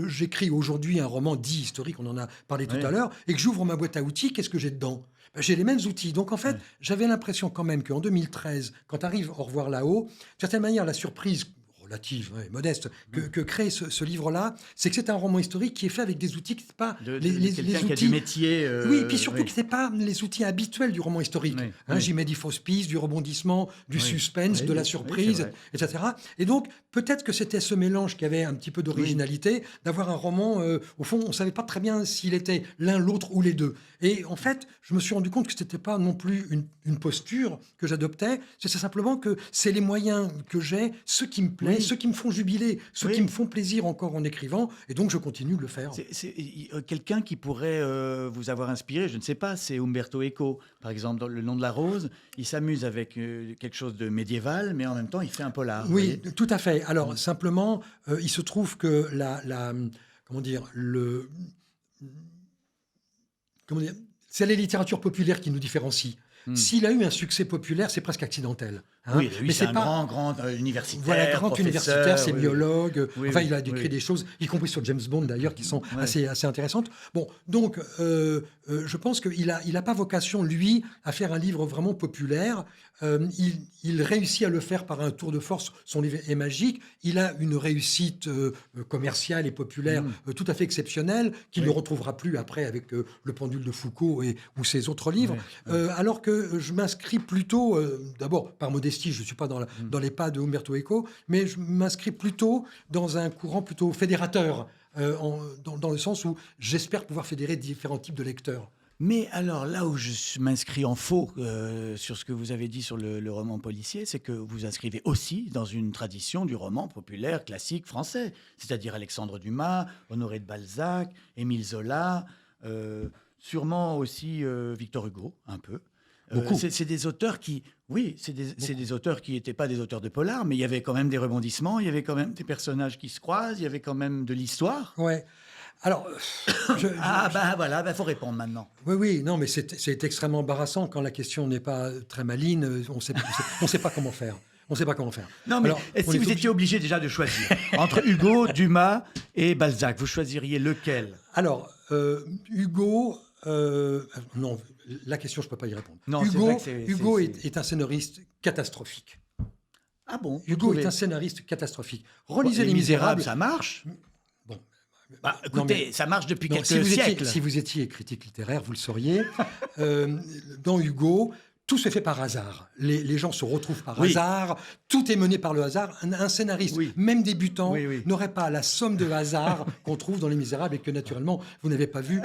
j'écris aujourd'hui un roman dit historique, on en a parlé tout à l'heure, et que j'ouvre ma boîte à outils, qu'est-ce que j'ai dedans ? J'ai les mêmes outils. Donc, en fait, j'avais l'impression quand même qu'en 2013, quand arrive Au revoir là-haut, d'une certaine manière, la surprise relative et modeste que crée ce livre-là, c'est que c'est un roman historique qui est fait avec des outils qui ne sont pas les outils... qui a du métier... Oui, et puis surtout que ce n'est pas les outils habituels du roman historique. J'y mets des fausses pistes, du rebondissement, du suspense, de la surprise, etc. Et donc, peut-être que c'était ce mélange qui avait un petit peu d'originalité, d'avoir un roman, au fond, on ne savait pas très bien s'il était l'un, l'autre ou les deux. Et en fait, je me suis rendu compte que ce n'était pas non plus une posture que j'adoptais, c'est simplement que c'est les moyens que j'ai, ce qui me plaît, mais ceux qui me font jubiler, ceux Oui. qui me font plaisir encore en écrivant, et donc je continue de le faire. Quelqu'un qui pourrait vous avoir inspiré, je ne sais pas, c'est Umberto Eco, par exemple, dans Le Nom de la Rose. Il s'amuse avec quelque chose de médiéval, mais en même temps, il fait un polar. vous Oui, voyez. tout à fait. Alors, simplement, il se trouve que comment dire, comment dire, c'est la littérature populaire qui nous différencie. S'il a eu un succès populaire, c'est presque accidentel. Hein. Oui, lui, Mais c'est un pas... grand universitaire. Voilà, grand professeur, universitaire, sémiologue. Oui, Enfin, oui, il a décrit oui. des choses, y compris sur James Bond d'ailleurs, qui sont Ouais. assez intéressantes. Bon, donc, je pense qu'il a pas vocation, lui, à faire un livre vraiment populaire. Il réussit à le faire par un tour de force. Son livre est magique. Il a une réussite commerciale et populaire tout à fait exceptionnelle, qu'il ne retrouvera plus après avec Le Pendule de Foucault ou ses autres livres. Alors que je m'inscris plutôt, d'abord par modestie, je ne suis pas dans les pas de Umberto Eco, mais je m'inscris plutôt dans un courant plutôt fédérateur, dans le sens où j'espère pouvoir fédérer différents types de lecteurs. Mais alors, là où je m'inscris en faux sur ce que vous avez dit sur le roman policier, c'est que vous inscrivez aussi dans une tradition du roman populaire classique français, c'est-à-dire Alexandre Dumas, Honoré de Balzac, Émile Zola, sûrement aussi Victor Hugo, un peu. C'est des auteurs qui, oui, c'est des auteurs qui n'étaient pas des auteurs de polar, mais il y avait quand même des rebondissements, il y avait quand même des personnages qui se croisent, il y avait quand même de l'histoire. Ouais. Alors, voilà, faut répondre maintenant. Oui, non, mais c'est extrêmement embarrassant quand la question n'est pas très maligne. On sait pas comment faire. On ne sait pas comment faire. Non, mais si vous étiez obligé déjà de choisir entre Hugo, Dumas et Balzac, vous choisiriez lequel? Alors, Hugo, non, la question, je ne peux pas y répondre. Non, Hugo est un scénariste catastrophique. Ah bon? Hugo est un scénariste catastrophique. Relisez Les Misérables, Misérables. ça marche. Bon. Écoutez, Non, mais- ça marche depuis Non, quelques siècles. si vous étiez critique littéraire, vous le sauriez. Dans Hugo, tout se fait par hasard. Les gens se retrouvent par Oui. hasard. Tout est mené par le hasard. Un scénariste, Oui. même débutant, Oui. n'aurait pas la somme de hasard qu'on trouve dans Les Misérables et que naturellement vous n'avez pas vu,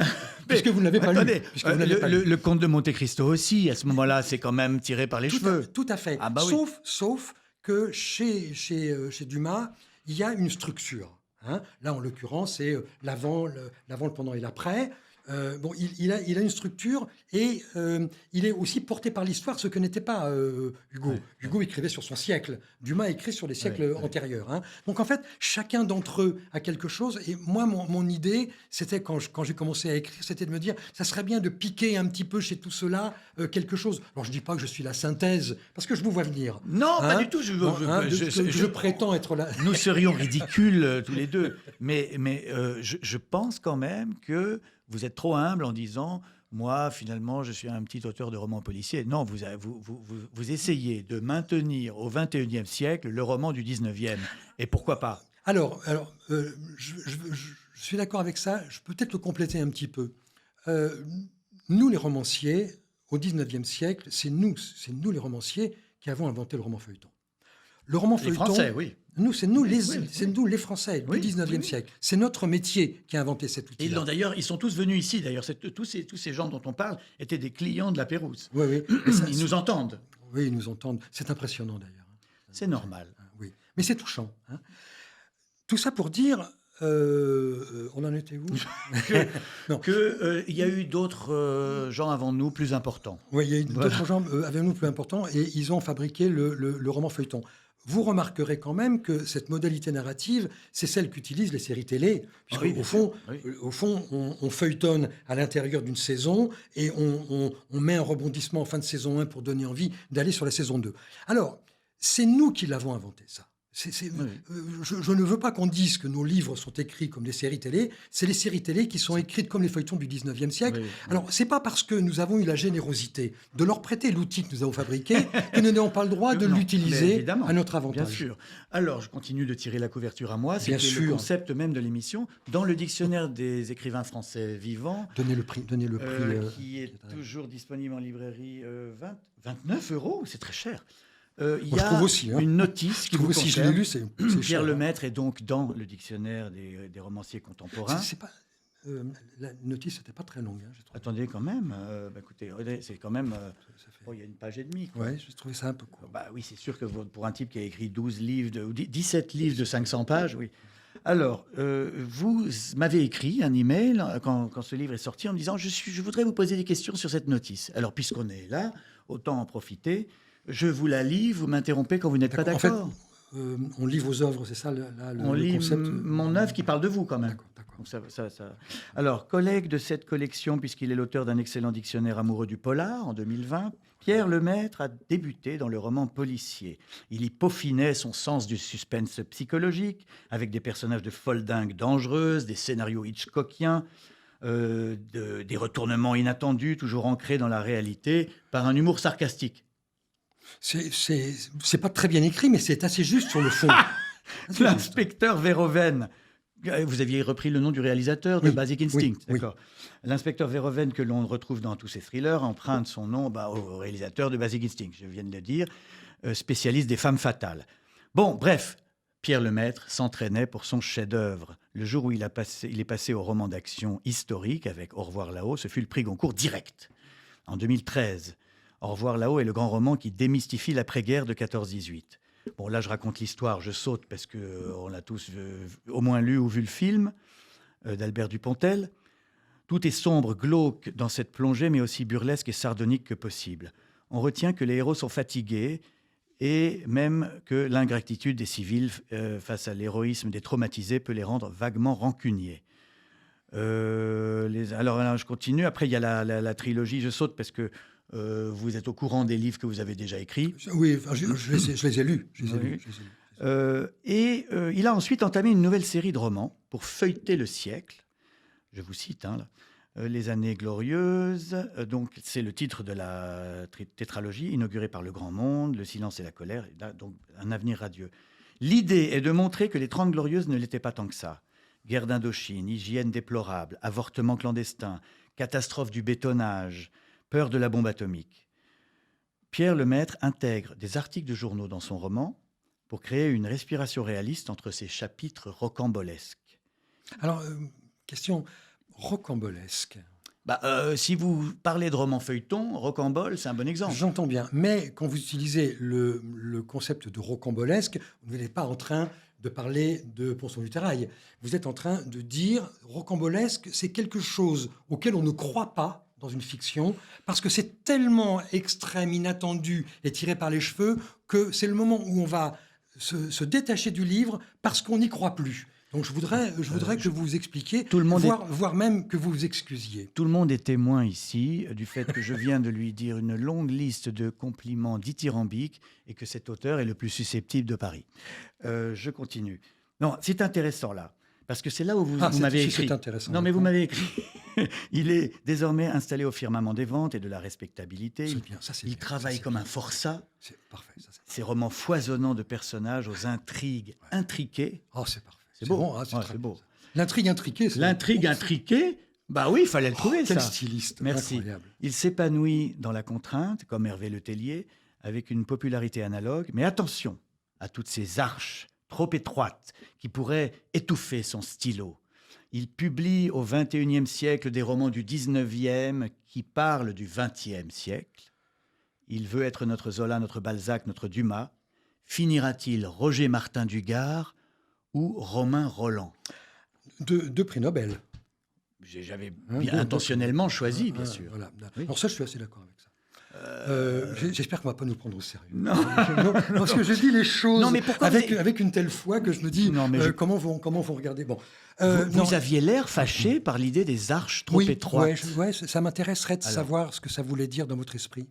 puisque vous ne l'avez pas Attendez, lu. Puisque vous n'avez pas lu. le comte de Monte Cristo aussi, à ce moment-là, c'est quand même tiré par les cheveux. Tout à fait. Ah bah oui. Sauf que chez Dumas, il y a une structure. Hein. Là, en l'occurrence, c'est l'avant, le pendant et l'après. Il a une structure et il est aussi porté par l'histoire, ce que n'était pas Hugo. Ouais. Hugo écrivait sur son siècle. Dumas écrit sur les siècles Ouais. antérieurs. Hein. Donc en fait, chacun d'entre eux a quelque chose. Et moi, mon idée, c'était quand j'ai commencé à écrire, c'était de me dire, ça serait bien de piquer un petit peu chez tout cela quelque chose. Alors je dis pas que je suis la synthèse, parce que je vous vois venir. Non, pas Hein. du tout. Je prétends être là. Nous serions ridicules tous les deux. Mais je pense quand même que vous êtes trop humble en disant « Moi, finalement, je suis un petit auteur de romans policiers ». Non, vous essayez de maintenir au XXIe siècle le roman du XIXe. Et pourquoi pas? Alors, je suis d'accord avec ça. Je peux peut-être le compléter un petit peu. Nous, les romanciers, au XIXe siècle, c'est nous les romanciers qui avons inventé le roman feuilleton. Le roman Les feuilleton, Français, oui. c'est nous les Français Oui, du XIXe oui. siècle. C'est notre métier qui a inventé cet Et outil. ils sont tous venus ici. D'ailleurs, tous ces gens dont on parle étaient des clients de la Pérouse. Oui. Ils nous entendent. Oui, ils nous entendent. C'est impressionnant d'ailleurs. C'est normal. Oui, mais c'est touchant. Hein. Tout ça pour dire, on en était où? Non. Il y a eu d'autres gens avant nous plus importants. Oui, il y a eu Voilà. d'autres gens avec nous plus importants et ils ont fabriqué le roman feuilleton. Vous remarquerez quand même que cette modalité narrative, c'est celle qu'utilisent les séries télé. Puisque, Oui, bien sûr. Oui. au fond, on feuilletonne à l'intérieur d'une saison et on met un rebondissement en fin de saison 1 pour donner envie d'aller sur la saison 2. Alors, c'est nous qui l'avons inventé, ça. Je ne veux pas qu'on dise que nos livres sont écrits comme des séries télé. C'est les séries télé qui sont écrites comme les feuilletons du 19e siècle. Oui. Alors, c'est pas parce que nous avons eu la générosité de leur prêter l'outil que nous avons fabriqué que nous n'avons pas le droit de Non, mais l'utiliser évidemment, à notre avantage. Bien sûr. Alors, je continue de tirer la couverture à moi. Bien C'était le sûr. concept même de l'émission. Dans le dictionnaire des écrivains français vivants, Donnez le prix. qui est toujours disponible en librairie, 29 €, c'est très cher. Il Moi, y je a trouve aussi, hein. une notice qui Je trouve vous aussi, je l'ai concerne. lu, c'est Pierre cher. Lemaître est donc dans le dictionnaire des romanciers contemporains. C'est pas... La notice n'était pas très longue, hein, j'ai trouvé. Attendez quand même. Écoutez, c'est quand même... Ça fait... il y a une page et demie, quoi. Ouais, j'ai trouvé ça un peu court. Bah oui, c'est sûr que pour un type qui a écrit 12 livres, ou 17 livres de 500 pages, oui. Alors, vous m'avez écrit un email quand ce livre est sorti en me disant je voudrais vous poser des questions sur cette notice. Alors, puisqu'on est là, autant en profiter. Je vous la lis, vous m'interrompez quand vous n'êtes pas d'accord. En fait, on lit vos œuvres, c'est ça On le lit concept. mon œuvre qui parle de vous quand même. D'accord. Donc Alors, collègue de cette collection, puisqu'il est l'auteur d'un excellent dictionnaire amoureux du polar en 2020, Pierre Lemaitre a débuté dans le roman policier. Il y peaufinait son sens du suspense psychologique, avec des personnages de foldingues dangereuses, des scénarios hitchcockiens, des retournements inattendus, toujours ancrés dans la réalité, par un humour sarcastique. C'est pas très bien écrit, mais c'est assez juste sur le fond. L'inspecteur Verhoeven. Vous aviez repris le nom du réalisateur de Basic Instinct, d'accord. L'inspecteur Verhoeven, que l'on retrouve dans tous ses thrillers, emprunte son nom au réalisateur de Basic Instinct, je viens de le dire, spécialiste des femmes fatales. Bon, bref, Pierre Lemaitre s'entraînait pour son chef-d'œuvre. Le jour où il est passé au roman d'action historique avec Au revoir là-haut, ce fut le prix Goncourt direct, en 2013. Au revoir là-haut est le grand roman qui démystifie l'après-guerre de 14-18. Bon, là, je raconte l'histoire, je saute parce qu'on l'a tous au moins lu ou vu le film d'Albert Dupontel. Tout est sombre, glauque dans cette plongée, mais aussi burlesque et sardonique que possible. On retient que les héros sont fatigués et même que l'ingratitude des civils face à l'héroïsme des traumatisés peut les rendre vaguement rancuniers. Alors, je continue. Après, il y a la trilogie. Je saute parce que vous êtes au courant des livres que vous avez déjà écrits. Oui, je les ai lus. Il a ensuite entamé une nouvelle série de romans pour feuilleter le siècle. Je vous cite, Les années glorieuses. Donc, c'est le titre de la tétralogie inaugurée par Le Grand Monde, Le silence et la colère. Donc, un avenir radieux. L'idée est de montrer que les 30 glorieuses ne l'étaient pas tant que ça. Guerre d'Indochine, hygiène déplorable, avortement clandestin, catastrophe du bétonnage, peur de la bombe atomique. Pierre Lemaitre intègre des articles de journaux dans son roman pour créer une respiration réaliste entre ces chapitres rocambolesques. Alors, question rocambolesque. Si vous parlez de roman feuilleton, rocambole, c'est un bon exemple. J'entends bien, mais quand vous utilisez le concept de rocambolesque, vous n'êtes pas en train de parler de Pont-sur-Lutérail. Vous êtes en train de dire rocambolesque, c'est quelque chose auquel on ne croit pas dans une fiction, parce que c'est tellement extrême, inattendu et tiré par les cheveux que c'est le moment où on va se détacher du livre parce qu'on n'y croit plus. Donc je voudrais que vous vous expliquiez, voire même que vous vous excusiez. Tout le monde est témoin ici du fait que je viens de lui dire une longue liste de compliments dithyrambiques et que cet auteur est le plus susceptible de Paris. Je continue. Non, c'est intéressant là. Parce que c'est là où vous m'avez écrit. C'est intéressant. Non, mais vous m'avez écrit. Il est désormais installé au firmament des ventes et de la respectabilité. Il travaille comme un forçat. C'est parfait. Ces romans foisonnants de personnages aux intrigues intriquées. Oh, c'est parfait. C'est beau. C'est beau. L'intrigue intriquée. L'intrigue intriquée, oui, il fallait le trouver, quel ça. Styliste. Merci. Incroyable. Il s'épanouit dans la contrainte, comme Hervé Le Tellier, avec une popularité analogue. Mais attention à toutes ces arches trop étroite, qui pourrait étouffer son stylo. Il publie au XXIe siècle des romans du XIXe qui parlent du XXe siècle. Il veut être notre Zola, notre Balzac, notre Dumas. Finira-t-il Roger Martin Dugard ou Romain Roland? Deux prix Nobel. J'avais intentionnellement choisi, bien sûr. Voilà. Oui. Alors ça, je suis assez d'accord avec ça. J'espère qu'on ne va pas nous prendre au sérieux. Non. Parce que je dis les choses avec une telle foi que je me dis comment vont regarder. Bon, vous aviez l'air fâché par l'idée des arches trop étroites. Oui, ça m'intéresserait de savoir ce que ça voulait dire dans votre esprit.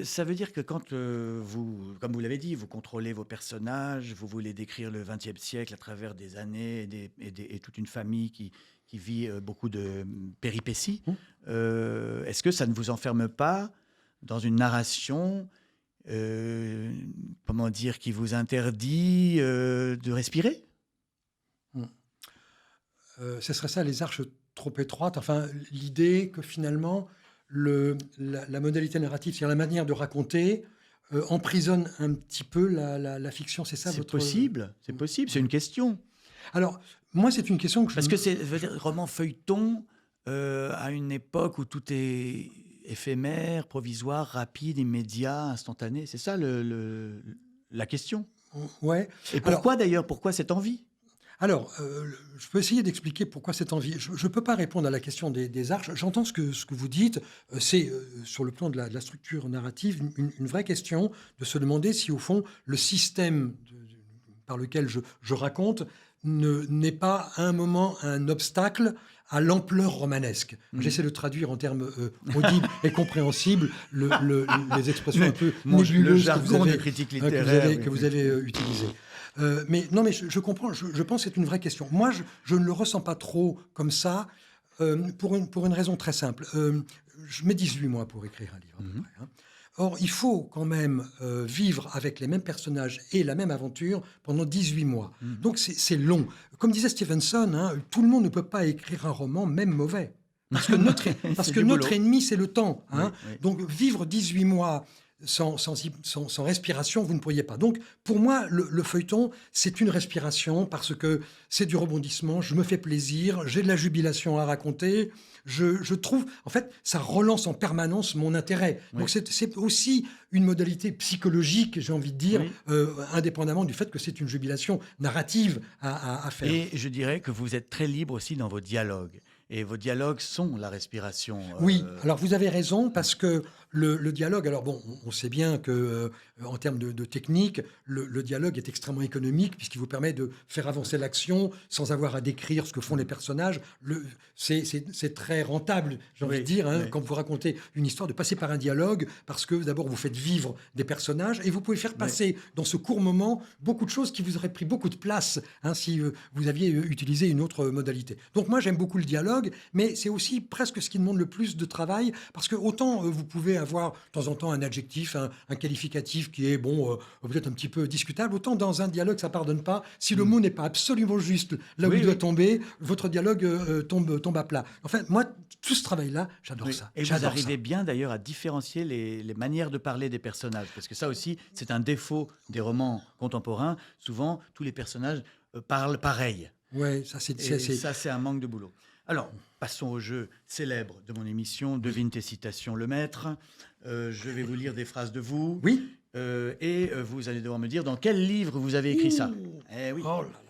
Ça veut dire que quand comme vous l'avez dit, vous contrôlez vos personnages, vous voulez décrire le XXe siècle à travers des années et toute une famille qui vit beaucoup de péripéties. Est-ce que ça ne vous enferme pas dans une narration, qui vous interdit de respirer? Ce serait ça, les arches trop étroites. Enfin, l'idée que finalement, la modalité narrative, c'est-à-dire la manière de raconter, emprisonne un petit peu la fiction. C'est ça C'est possible, c'est une question. Alors, moi, c'est une question que je... Parce que c'est, je veux dire, roman feuilleton, à une époque où tout est éphémère, provisoire, rapide, immédiat, instantané. C'est ça la question. Ouais. Et pourquoi d'ailleurs? Pourquoi cette envie? Alors, je peux essayer d'expliquer pourquoi cette envie. Je ne peux pas répondre à la question des arts. J'entends ce que vous dites. C'est, sur le plan de la structure narrative, une vraie question de se demander si, au fond, le système par lequel je raconte n'est pas à un moment un obstacle à l'ampleur romanesque. J'essaie de traduire en termes audibles et compréhensibles les expressions un peu nébuleuses le jargon de critique littéraire que vous avez utilisées. Mais non, mais je comprends. Je pense que c'est une vraie question. Moi, je ne le ressens pas trop comme ça, pour une raison très simple. Je mets 18 mois pour écrire un livre, à peu près, hein. Or, il faut quand même vivre avec les mêmes personnages et la même aventure pendant 18 mois. Donc, c'est long. Comme disait Stevenson, hein, tout le monde ne peut pas écrire un roman, même mauvais. Parce que notre ennemi, c'est le temps. Hein. Oui. Donc, vivre 18 mois sans respiration, vous ne pourriez pas. Donc, pour moi, le feuilleton, c'est une respiration parce que c'est du rebondissement, je me fais plaisir, j'ai de la jubilation à raconter. Je trouve, en fait, ça relance en permanence mon intérêt. Oui. Donc, c'est aussi une modalité psychologique, j'ai envie de dire, indépendamment du fait que c'est une jubilation narrative à faire. Et je dirais que vous êtes très libre aussi dans vos dialogues. Et vos dialogues sont la respiration. Oui, alors vous avez raison, parce que le dialogue, alors bon, on sait bien que en termes de technique, le dialogue est extrêmement économique, puisqu'il vous permet de faire avancer l'action sans avoir à décrire ce que font les personnages. C'est très rentable, j'ai envie de dire, hein, quand vous racontez une histoire, de passer par un dialogue, parce que d'abord vous faites vivre des personnages, et vous pouvez faire passer dans ce court moment beaucoup de choses qui vous auraient pris beaucoup de place, hein, si vous aviez utilisé une autre modalité. Donc moi j'aime beaucoup le dialogue, mais c'est aussi presque ce qui demande le plus de travail, parce que autant vous pouvez avoir de temps en temps un adjectif, un qualificatif qui est, bon, peut-être un petit peu discutable, autant dans un dialogue ça pardonne pas. Si le mot n'est pas absolument juste là où il doit tomber, votre dialogue tombe à plat. Enfin, moi, tout ce travail-là, j'adore ça. Et vous arrivez bien d'ailleurs à différencier les manières de parler des personnages, parce que ça aussi, c'est un défaut des romans contemporains. Souvent, tous les personnages parlent pareil. Ouais, ça c'est un manque de boulot. Alors, passons au jeu célèbre de mon émission, Devine tes citations, le maître. Je vais vous lire des phrases de vous. Oui. Et vous allez devoir me dire dans quel livre vous avez écrit ça. Eh oui. Oh là là.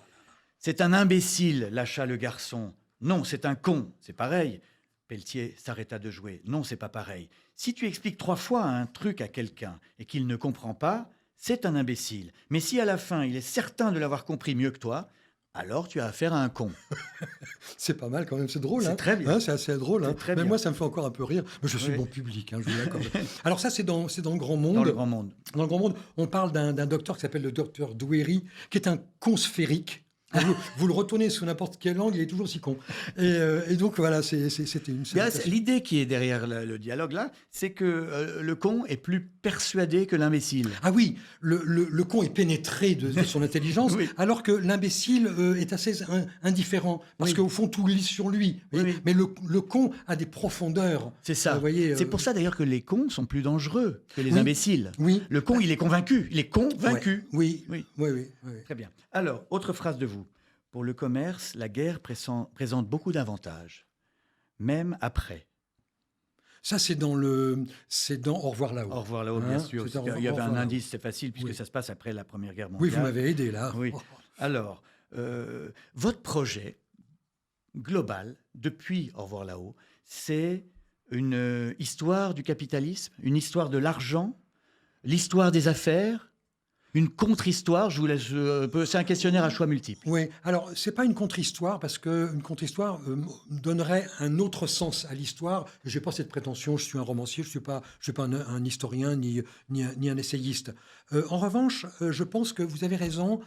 C'est un imbécile, lâcha le garçon. Non, c'est un con, c'est pareil. Pelletier s'arrêta de jouer. Non, c'est pas pareil. Si tu expliques 3 fois un truc à quelqu'un et qu'il ne comprend pas, c'est un imbécile. Mais si à la fin, il est certain de l'avoir compris mieux que toi, alors tu as affaire à un con. C'est pas mal quand même, c'est drôle. C'est très bien. Hein, c'est assez drôle. Hein. Très Mais bien. moi, ça me fait encore un peu rire. Mais je suis bon public, hein, je vous l'accorde. Alors ça, c'est dans le Grand Monde. Dans le Grand Monde. Dans le Grand Monde, on parle d'un docteur qui s'appelle le docteur Dwéry, qui est un con sphérique. Vous le retournez sous n'importe quel angle, il est toujours si con. Et donc voilà, c'était une... L'idée qui est derrière le dialogue là, c'est que le con est plus persuadé que l'imbécile. Ah oui, le con est pénétré de son intelligence, alors que l'imbécile est assez indifférent, parce qu'au fond, tout glisse sur lui. Mais le con a des profondeurs. C'est ça. C'est pour ça d'ailleurs que les cons sont plus dangereux que les imbéciles. Oui. Le con, il est convaincu. Il est convaincu. Oui. Très bien. Alors, autre phrase de vous. Pour le commerce, la guerre présente beaucoup d'avantages, même après. Ça, c'est dans Au revoir là-haut. Au revoir là-haut, bien sûr. Il y avait un indice, c'est facile, puisque ça se passe après la Première Guerre mondiale. Oui, vous m'avez aidé, là. Oui. Alors, votre projet global, depuis Au revoir là-haut, c'est une histoire du capitalisme, une histoire de l'argent, l'histoire des affaires, une contre-histoire. Je vous laisse. C'est un questionnaire à choix multiples. Oui. Alors, c'est pas une contre-histoire, parce qu'une contre-histoire donnerait un autre sens à l'histoire. Je n'ai pas cette prétention. Je suis un romancier. Je suis pas un historien ni un essayiste. En revanche, je pense que vous avez raison.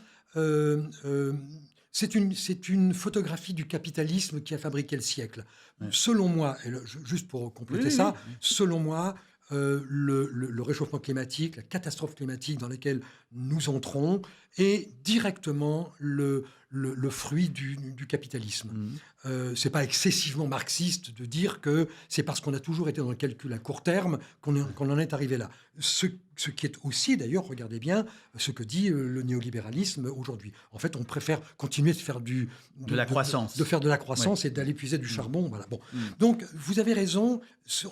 C'est une photographie du capitalisme qui a fabriqué le siècle. Ouais. Selon moi, juste pour compléter ça, selon moi, le réchauffement climatique, la catastrophe climatique dans laquelle nous entrons est directement le le fruit du capitalisme. C'est pas excessivement marxiste de dire que c'est parce qu'on a toujours été dans le calcul à court terme qu'on en est arrivé là. Ce qui est aussi, d'ailleurs, regardez bien ce que dit le néolibéralisme aujourd'hui. En fait, on préfère continuer de faire de la croissance. De faire de la croissance et d'aller puiser du charbon. Voilà. Bon. Donc, vous avez raison.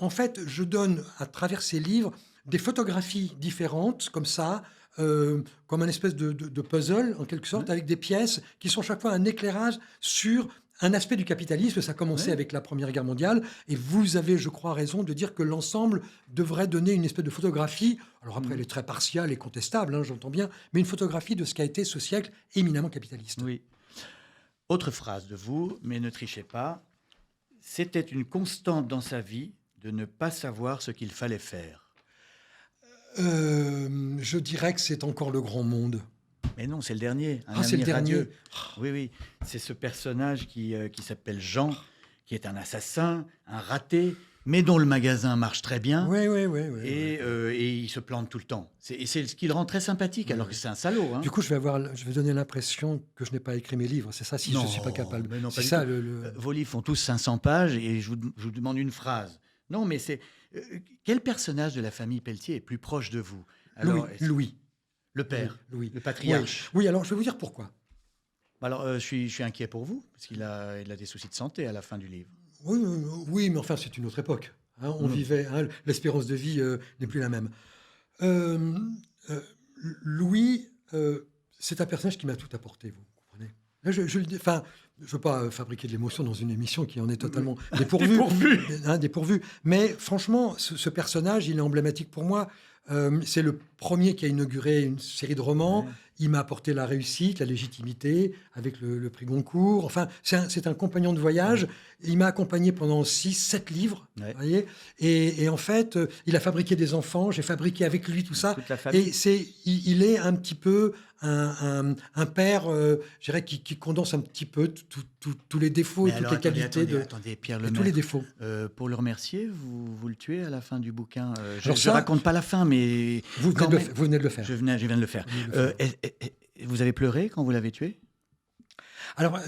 En fait, je donne, à travers ces livres, des photographies différentes, comme ça, comme un espèce de puzzle, en quelque sorte, avec des pièces qui sont chaque fois un éclairage sur un aspect du capitalisme. Ça a commencé avec la Première Guerre mondiale, et vous avez, je crois, raison de dire que l'ensemble devrait donner une espèce de photographie. Alors après, elle est très partiale et contestable, hein, j'entends bien, mais une photographie de ce qu'a été ce siècle éminemment capitaliste. Oui. Autre phrase de vous, mais ne trichez pas. C'était une constante dans sa vie de ne pas savoir ce qu'il fallait faire. Je dirais que c'est encore le grand monde. Mais non, c'est le dernier. C'est le dernier. Radieux. Oui, oui. C'est ce personnage qui s'appelle Jean, qui est un assassin, un raté, mais dont le magasin marche très bien. Oui. Et il se plante tout le temps. Et c'est ce qui le rend très sympathique, alors que c'est un salaud. Hein. Du coup, je vais donner l'impression que je n'ai pas écrit mes livres. C'est ça, si je ne suis pas capable. Non, c'est ça. Vos livres font tous 500 pages, et je vous demande une phrase. Non, mais c'est... quel personnage de la famille Pelletier est plus proche de vous? Alors, Louis. Le père, Louis. Le patriarche. Oui, alors je vais vous dire pourquoi. Alors, je suis inquiet pour vous, parce qu'il a des soucis de santé à la fin du livre. Oui, mais enfin, c'est une autre époque. Hein, on vivait, hein, l'espérance de vie n'est plus la même. Louis, c'est un personnage qui m'a tout apporté, vous comprenez. Là, je ne veux pas fabriquer de l'émotion dans une émission qui en est totalement dépourvue. Mais franchement, ce personnage, il est emblématique pour moi. C'est le premier qui a inauguré une série de romans. Il m'a apporté la réussite, la légitimité, avec le prix Goncourt. Enfin, c'est un compagnon de voyage. Il m'a accompagné pendant 6-7 livres. Vous voyez, et en fait, il a fabriqué des enfants. J'ai fabriqué avec lui tout ça. Et il est un petit peu un père, je dirais, qui condense un petit peu tous les défauts et toutes les qualités attendez, Pierre Lemaitre, tous les défauts. Pour le remercier, vous le tuez à la fin du bouquin. Je ne raconte pas la fin, mais... Vous venez de le faire. Je viens de le faire. Vous avez pleuré quand vous l'avez tué? Alors,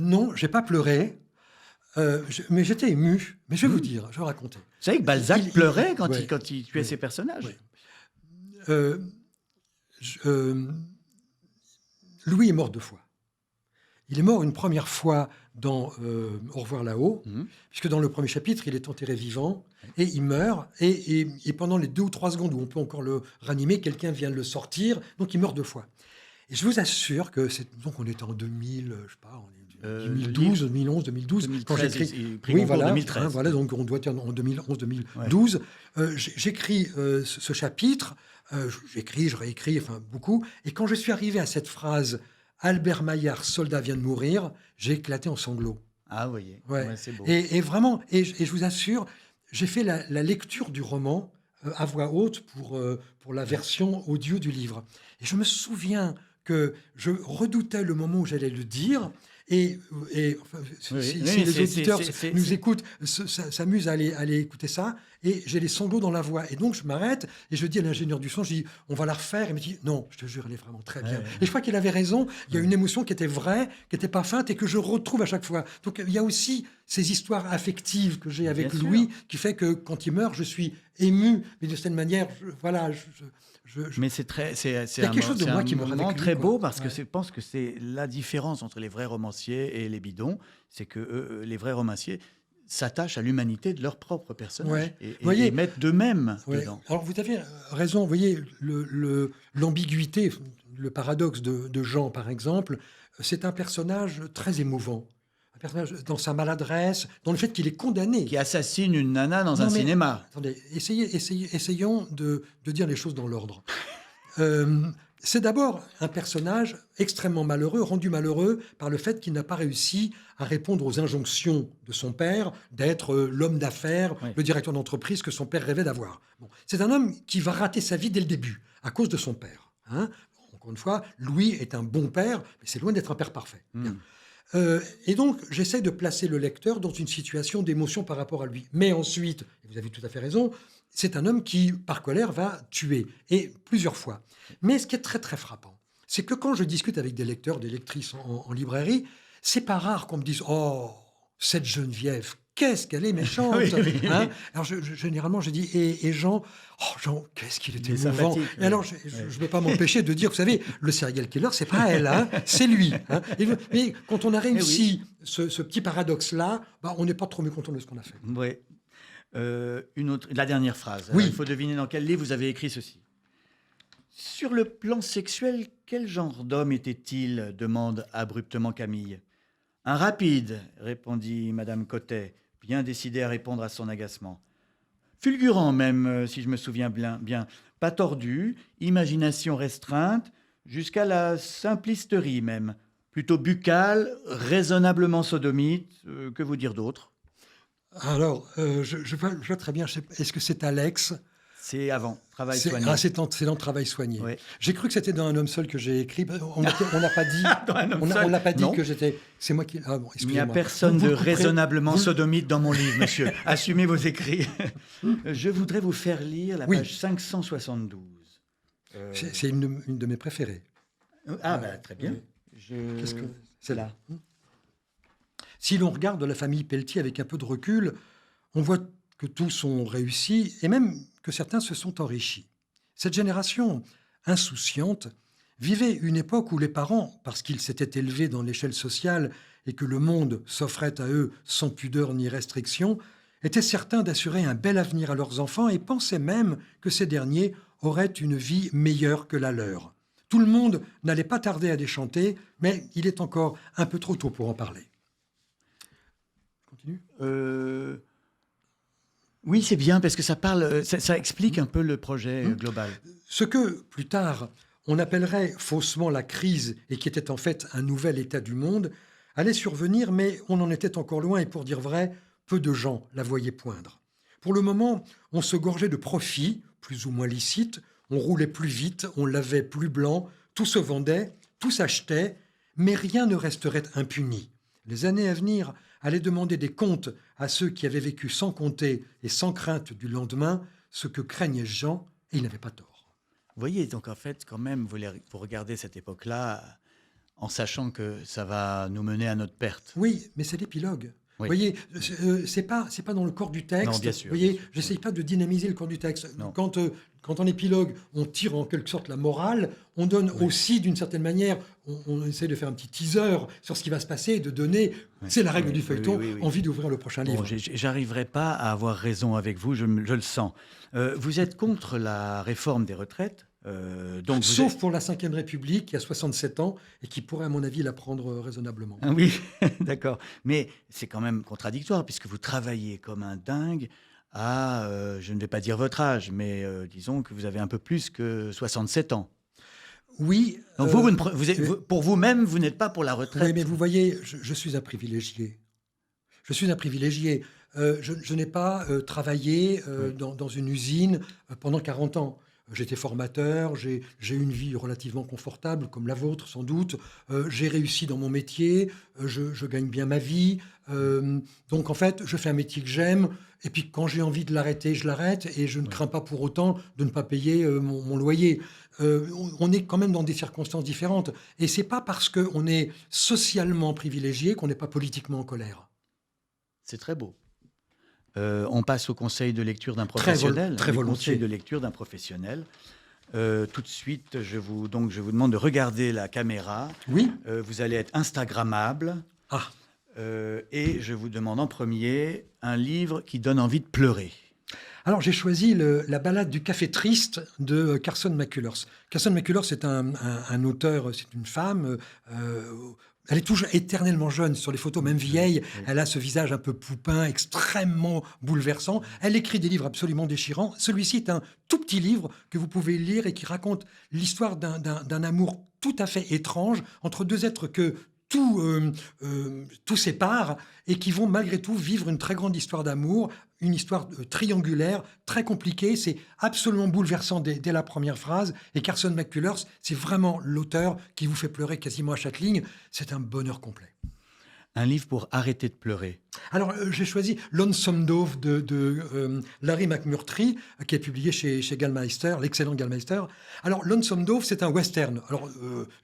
non, je n'ai pas pleuré. Mais j'étais ému. Mais je vais vous dire, je vais raconter. Vous savez que Balzac pleurait quand il tuait ses personnages. Louis est mort 2 fois. Il est mort une première fois dans Au revoir là-haut, puisque dans le premier chapitre, il est enterré vivant, et il meurt, et pendant les 2 ou 3 secondes où on peut encore le ranimer, quelqu'un vient le sortir, donc il meurt 2 fois. Et je vous assure que donc on était en 2000, je sais pas, 2012, 2011, 2012, 2013, quand j'écris. Oui, voilà, 2013. Hein, voilà, donc on doit être en 2011, 2012. J'écris ce chapitre, j'écris, je réécris, enfin beaucoup. Et quand je suis arrivé à cette phrase, Albert Maillard, soldat vient de mourir, j'ai éclaté en sanglots. Ah, vous voyez, c'est beau. Et vraiment, et je vous assure, j'ai fait la lecture du roman à voix haute pour la version audio du livre. Et je me souviens que je redoutais le moment où j'allais le dire. Et enfin, si les auditeurs nous écoutent, s'amusent à aller écouter ça, et j'ai les sanglots dans la voix. Et donc, je m'arrête et je dis à l'ingénieur du son, je dis, on va la refaire. Il me dit, non, je te jure, elle est vraiment très bien. Et je crois qu'il avait raison. Il y a une émotion qui était vraie, qui n'était pas feinte et que je retrouve à chaque fois. Donc, il y a aussi ces histoires affectives que j'ai avec Louis qui fait que quand il meurt, je suis ému. Mais de cette manière, mais c'est quelque chose de moi qui me moment très beau parce que je pense que c'est la différence entre les vrais romanciers et les bidons, c'est que les vrais romanciers s'attachent à l'humanité de leur propre personnage et mettent d'eux-mêmes dedans. Alors vous avez raison, vous voyez l'ambiguïté, le paradoxe de Jean par exemple, c'est un personnage très émouvant. Un personnage dans sa maladresse, dans le fait qu'il est condamné. Qui assassine une nana dans un cinéma. Attendez, essayons de dire les choses dans l'ordre. C'est d'abord un personnage extrêmement malheureux, rendu malheureux par le fait qu'il n'a pas réussi à répondre aux injonctions de son père, d'être l'homme d'affaires, le directeur d'entreprise que son père rêvait d'avoir. Bon. C'est un homme qui va rater sa vie dès le début, à cause de son père. Hein. Encore une fois, Louis est un bon père, mais c'est loin d'être un père parfait. Et donc, j'essaie de placer le lecteur dans une situation d'émotion par rapport à lui. Mais ensuite, et vous avez tout à fait raison, c'est un homme qui, par colère, va tuer, et plusieurs fois. Mais ce qui est très, très frappant, C'est que quand je discute avec des lecteurs, des lectrices en librairie, c'est pas rare qu'on me dise: «Oh, cette Geneviève, qu'est-ce qu'elle est méchante!» Oui, oui, hein? oui. Alors généralement, je dis: «Et Jean? Oh Jean, qu'est-ce qu'il était Il est émouvant!» sympathique, Et oui. alors Oui. je peux pas m'empêcher de dire: «Vous savez, le serial killer, c'est pas elle, hein, c'est lui, hein.» Mais quand on a Eh oui. réussi ce petit paradoxe-là, bah, on n'est pas trop mécontent de ce qu'on a fait. Oui. Une autre, la dernière phrase. Alors, il Oui. faut deviner dans quel livre vous avez écrit ceci. Sur le plan sexuel, quel genre d'homme était-il demande abruptement Camille. Un rapide, répondit Madame Cotet, bien décidée à répondre à son agacement. Fulgurant même, si je me souviens bien. Pas tordu, imagination restreinte, jusqu'à la simplisterie même. Plutôt buccal, raisonnablement sodomite, que vous dire d'autre. Alors, je vois très bien, je sais est-ce que c'est Alex? C'est avant, travail C'est soigné. c'est dans Travail soigné. Oui. J'ai cru que c'était dans Un homme seul que j'ai écrit. On n'a pas dit, Dans un homme on seul. n'a pas dit Non. que j'étais. C'est moi qui. Ah bon, Il n'y a excusez-moi. personne Vous de le couperez, raisonnablement vous le- sodomite dans mon livre, monsieur. Assumez vos écrits. Je voudrais vous faire lire la Oui. page 572. C'est une de mes préférées. Ah, bah, très bien. Oui. Qu'est-ce que c'est là. là? Si l'on regarde la famille Pelletier avec un peu de recul, on voit que tous ont réussi et même que certains se sont enrichis. Cette génération insouciante vivait une époque où les parents, parce qu'ils s'étaient élevés dans l'échelle sociale et que le monde s'offrait à eux sans pudeur ni restriction, étaient certains d'assurer un bel avenir à leurs enfants et pensaient même que ces derniers auraient une vie meilleure que la leur. Tout le monde n'allait pas tarder à déchanter, mais il est encore un peu trop tôt pour en parler. Continue. Oui, c'est bien parce que ça parle, ça explique un peu le projet global. Ce que, plus tard, on appellerait faussement la crise et qui était en fait un nouvel état du monde, allait survenir, mais on en était encore loin et pour dire vrai, peu de gens la voyaient poindre. Pour le moment, on se gorgeait de profits, plus ou moins licites, on roulait plus vite, on lavait plus blanc, tout se vendait, tout s'achetait, mais rien ne resterait impuni. Les années à venir allaient demander des comptes à ceux qui avaient vécu sans compter et sans crainte du lendemain, ce que craignait Jean, et il n'avait pas tort. Vous voyez, donc en fait, quand même, vous regardez cette époque-là en sachant que ça va nous mener à notre perte. Oui, mais c'est l'épilogue. Oui. Vous voyez, c'est pas dans le corps du texte. Non, bien sûr, Vous voyez, bien sûr. j'essaye pas de dynamiser le corps du texte. Non. Quand en épilogue, on tire en quelque sorte la morale, on donne aussi, d'une certaine manière, on essaie de faire un petit teaser sur ce qui va se passer et de donner, c'est la règle du feuilleton, oui. envie d'ouvrir le prochain livre. Bon, j'arriverai pas à avoir raison avec vous, je le sens. Vous êtes contre la réforme des retraites, donc Sauf pour la Ve République, qui a 67 ans et qui pourrait, à mon avis, la prendre raisonnablement. Ah oui, d'accord. Mais c'est quand même contradictoire, puisque vous travaillez comme un dingue à, je ne vais pas dire votre âge, mais disons que vous avez un peu plus que 67 ans. Oui. Donc pour vous-même, vous n'êtes pas pour la retraite. Oui, mais vous voyez, je suis un privilégié. Je suis un privilégié. Je n'ai pas travaillé dans une usine pendant 40 ans. J'étais formateur, j'ai eu une vie relativement confortable, comme la vôtre sans doute. J'ai réussi dans mon métier, je gagne bien ma vie. Donc en fait, je fais un métier que j'aime. Et puis quand j'ai envie de l'arrêter, je l'arrête. Et je ne crains pas pour autant de ne pas payer mon loyer. On est quand même dans des circonstances différentes. Et c'est pas parce qu'on est socialement privilégié qu'on n'est pas politiquement en colère. C'est très beau. On passe au conseil de lecture d'un professionnel. Très volontiers. Conseil de lecture d'un professionnel. Tout de suite, je vous demande de regarder la caméra. Oui. Vous allez être instagrammable. Ah. Et je vous demande en premier un livre qui donne envie de pleurer. Alors j'ai choisi la balade du café triste de Carson McCullers. Carson McCullers c'est un auteur, c'est une femme. Elle est toujours éternellement jeune sur les photos, même vieille. Oui. Elle a ce visage un peu poupin, extrêmement bouleversant. Elle écrit des livres absolument déchirants. Celui-ci est un tout petit livre que vous pouvez lire et qui raconte l'histoire d'un amour tout à fait étrange entre deux êtres que tout sépare et qui vont malgré tout vivre une très grande histoire d'amour, une histoire triangulaire, très compliquée. C'est absolument bouleversant dès la première phrase. Et Carson McCullers, c'est vraiment l'auteur qui vous fait pleurer quasiment à chaque ligne. C'est un bonheur complet. Un livre pour arrêter de pleurer. Alors, j'ai choisi Lonesome Dove de Larry McMurtry, qui est publié chez Gallmeister, l'excellent Gallmeister. Alors, Lonesome Dove, c'est un western. Alors,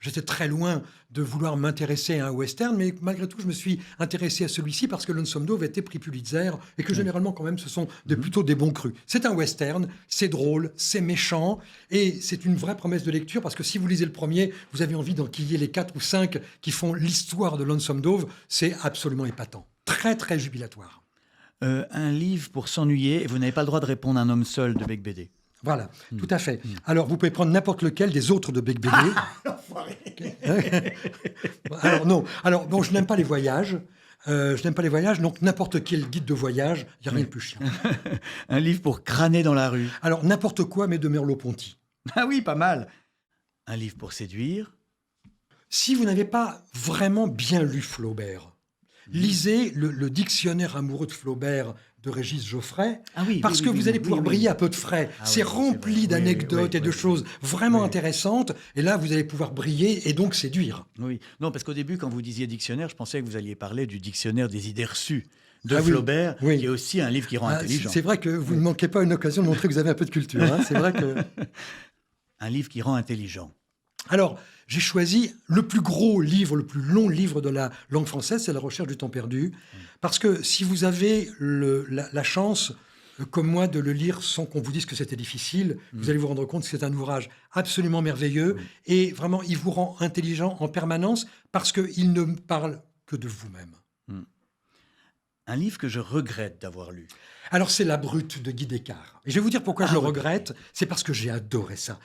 j'étais très loin de vouloir m'intéresser à un western, mais malgré tout, je me suis intéressé à celui-ci parce que Lonesome Dove était prix Pulitzer et que généralement, quand même, ce sont plutôt des bons crus. C'est un western, c'est drôle, c'est méchant et c'est une vraie promesse de lecture parce que si vous lisez le premier, vous avez envie d'enquiller les 4 ou 5 qui font l'histoire de Lonesome Dove. C'est absolument épatant. Très, très jubilatoire. Un livre pour s'ennuyer, et vous n'avez pas le droit de répondre à un homme seul de Bec BD. Voilà, tout à fait. Alors, vous pouvez prendre n'importe lequel des autres de Bec BD. Alors, non. Alors, bon, je n'aime pas les voyages. Donc n'importe quel guide de voyage, il n'y a rien de plus chiant. Un livre pour crâner dans la rue. Alors, n'importe quoi, mais de Merleau-Ponty. Ah oui, pas mal. Un livre pour séduire. Si vous n'avez pas vraiment bien lu Flaubert, lisez le dictionnaire amoureux de Flaubert de Régis Geoffrey, parce que vous allez pouvoir briller à peu de frais. C'est rempli d'anecdotes et de choses vraiment intéressantes, et là, vous allez pouvoir briller et donc séduire. Oui, non, parce qu'au début, quand vous disiez dictionnaire, je pensais que vous alliez parler du dictionnaire des idées reçues de Flaubert, qui est aussi un livre qui rend intelligent. C'est vrai que vous ne manquez pas une occasion de montrer que vous avez un peu de culture. Hein. C'est vrai que... Un livre qui rend intelligent. Alors, j'ai choisi le plus gros livre, le plus long livre de la langue française, c'est La recherche du temps perdu. Parce que si vous avez la chance, comme moi, de le lire sans qu'on vous dise que c'était difficile, vous allez vous rendre compte que c'est un ouvrage absolument merveilleux. Et vraiment, il vous rend intelligent en permanence parce qu'il ne parle que de vous-même. Un livre que je regrette d'avoir lu. Alors, c'est La Brute de Guy Descartes. Et je vais vous dire pourquoi je le regrette. C'est parce que j'ai adoré ça.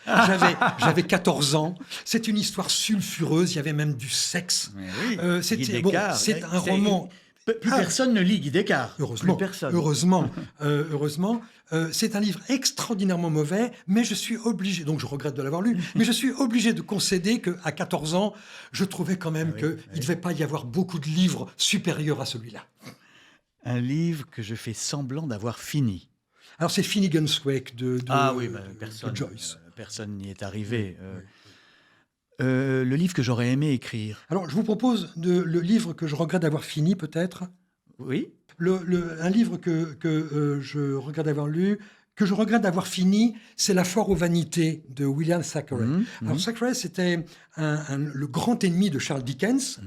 J'avais 14 ans. C'est une histoire sulfureuse. Il y avait même du sexe. Oui, c'est un roman... Plus personne ne lit Guy Descartes. Heureusement. Plus personne. Heureusement. C'est un livre extraordinairement mauvais, mais je suis obligé, donc je regrette de l'avoir lu, mais je suis obligé de concéder qu'à 14 ans, je trouvais quand même qu'il ne devait pas y avoir beaucoup de livres supérieurs à celui-là. Un livre que je fais semblant d'avoir fini. Alors, c'est Finnegan's Wake de Joyce. Personne n'y est arrivé. Le livre que j'aurais aimé écrire. Alors, je vous propose le livre que je regrette d'avoir fini, peut-être. Oui. Un livre que je regrette d'avoir lu, que je regrette d'avoir fini, c'est La foire aux vanités de William Thackeray. Alors, Thackeray, c'était le grand ennemi de Charles Dickens.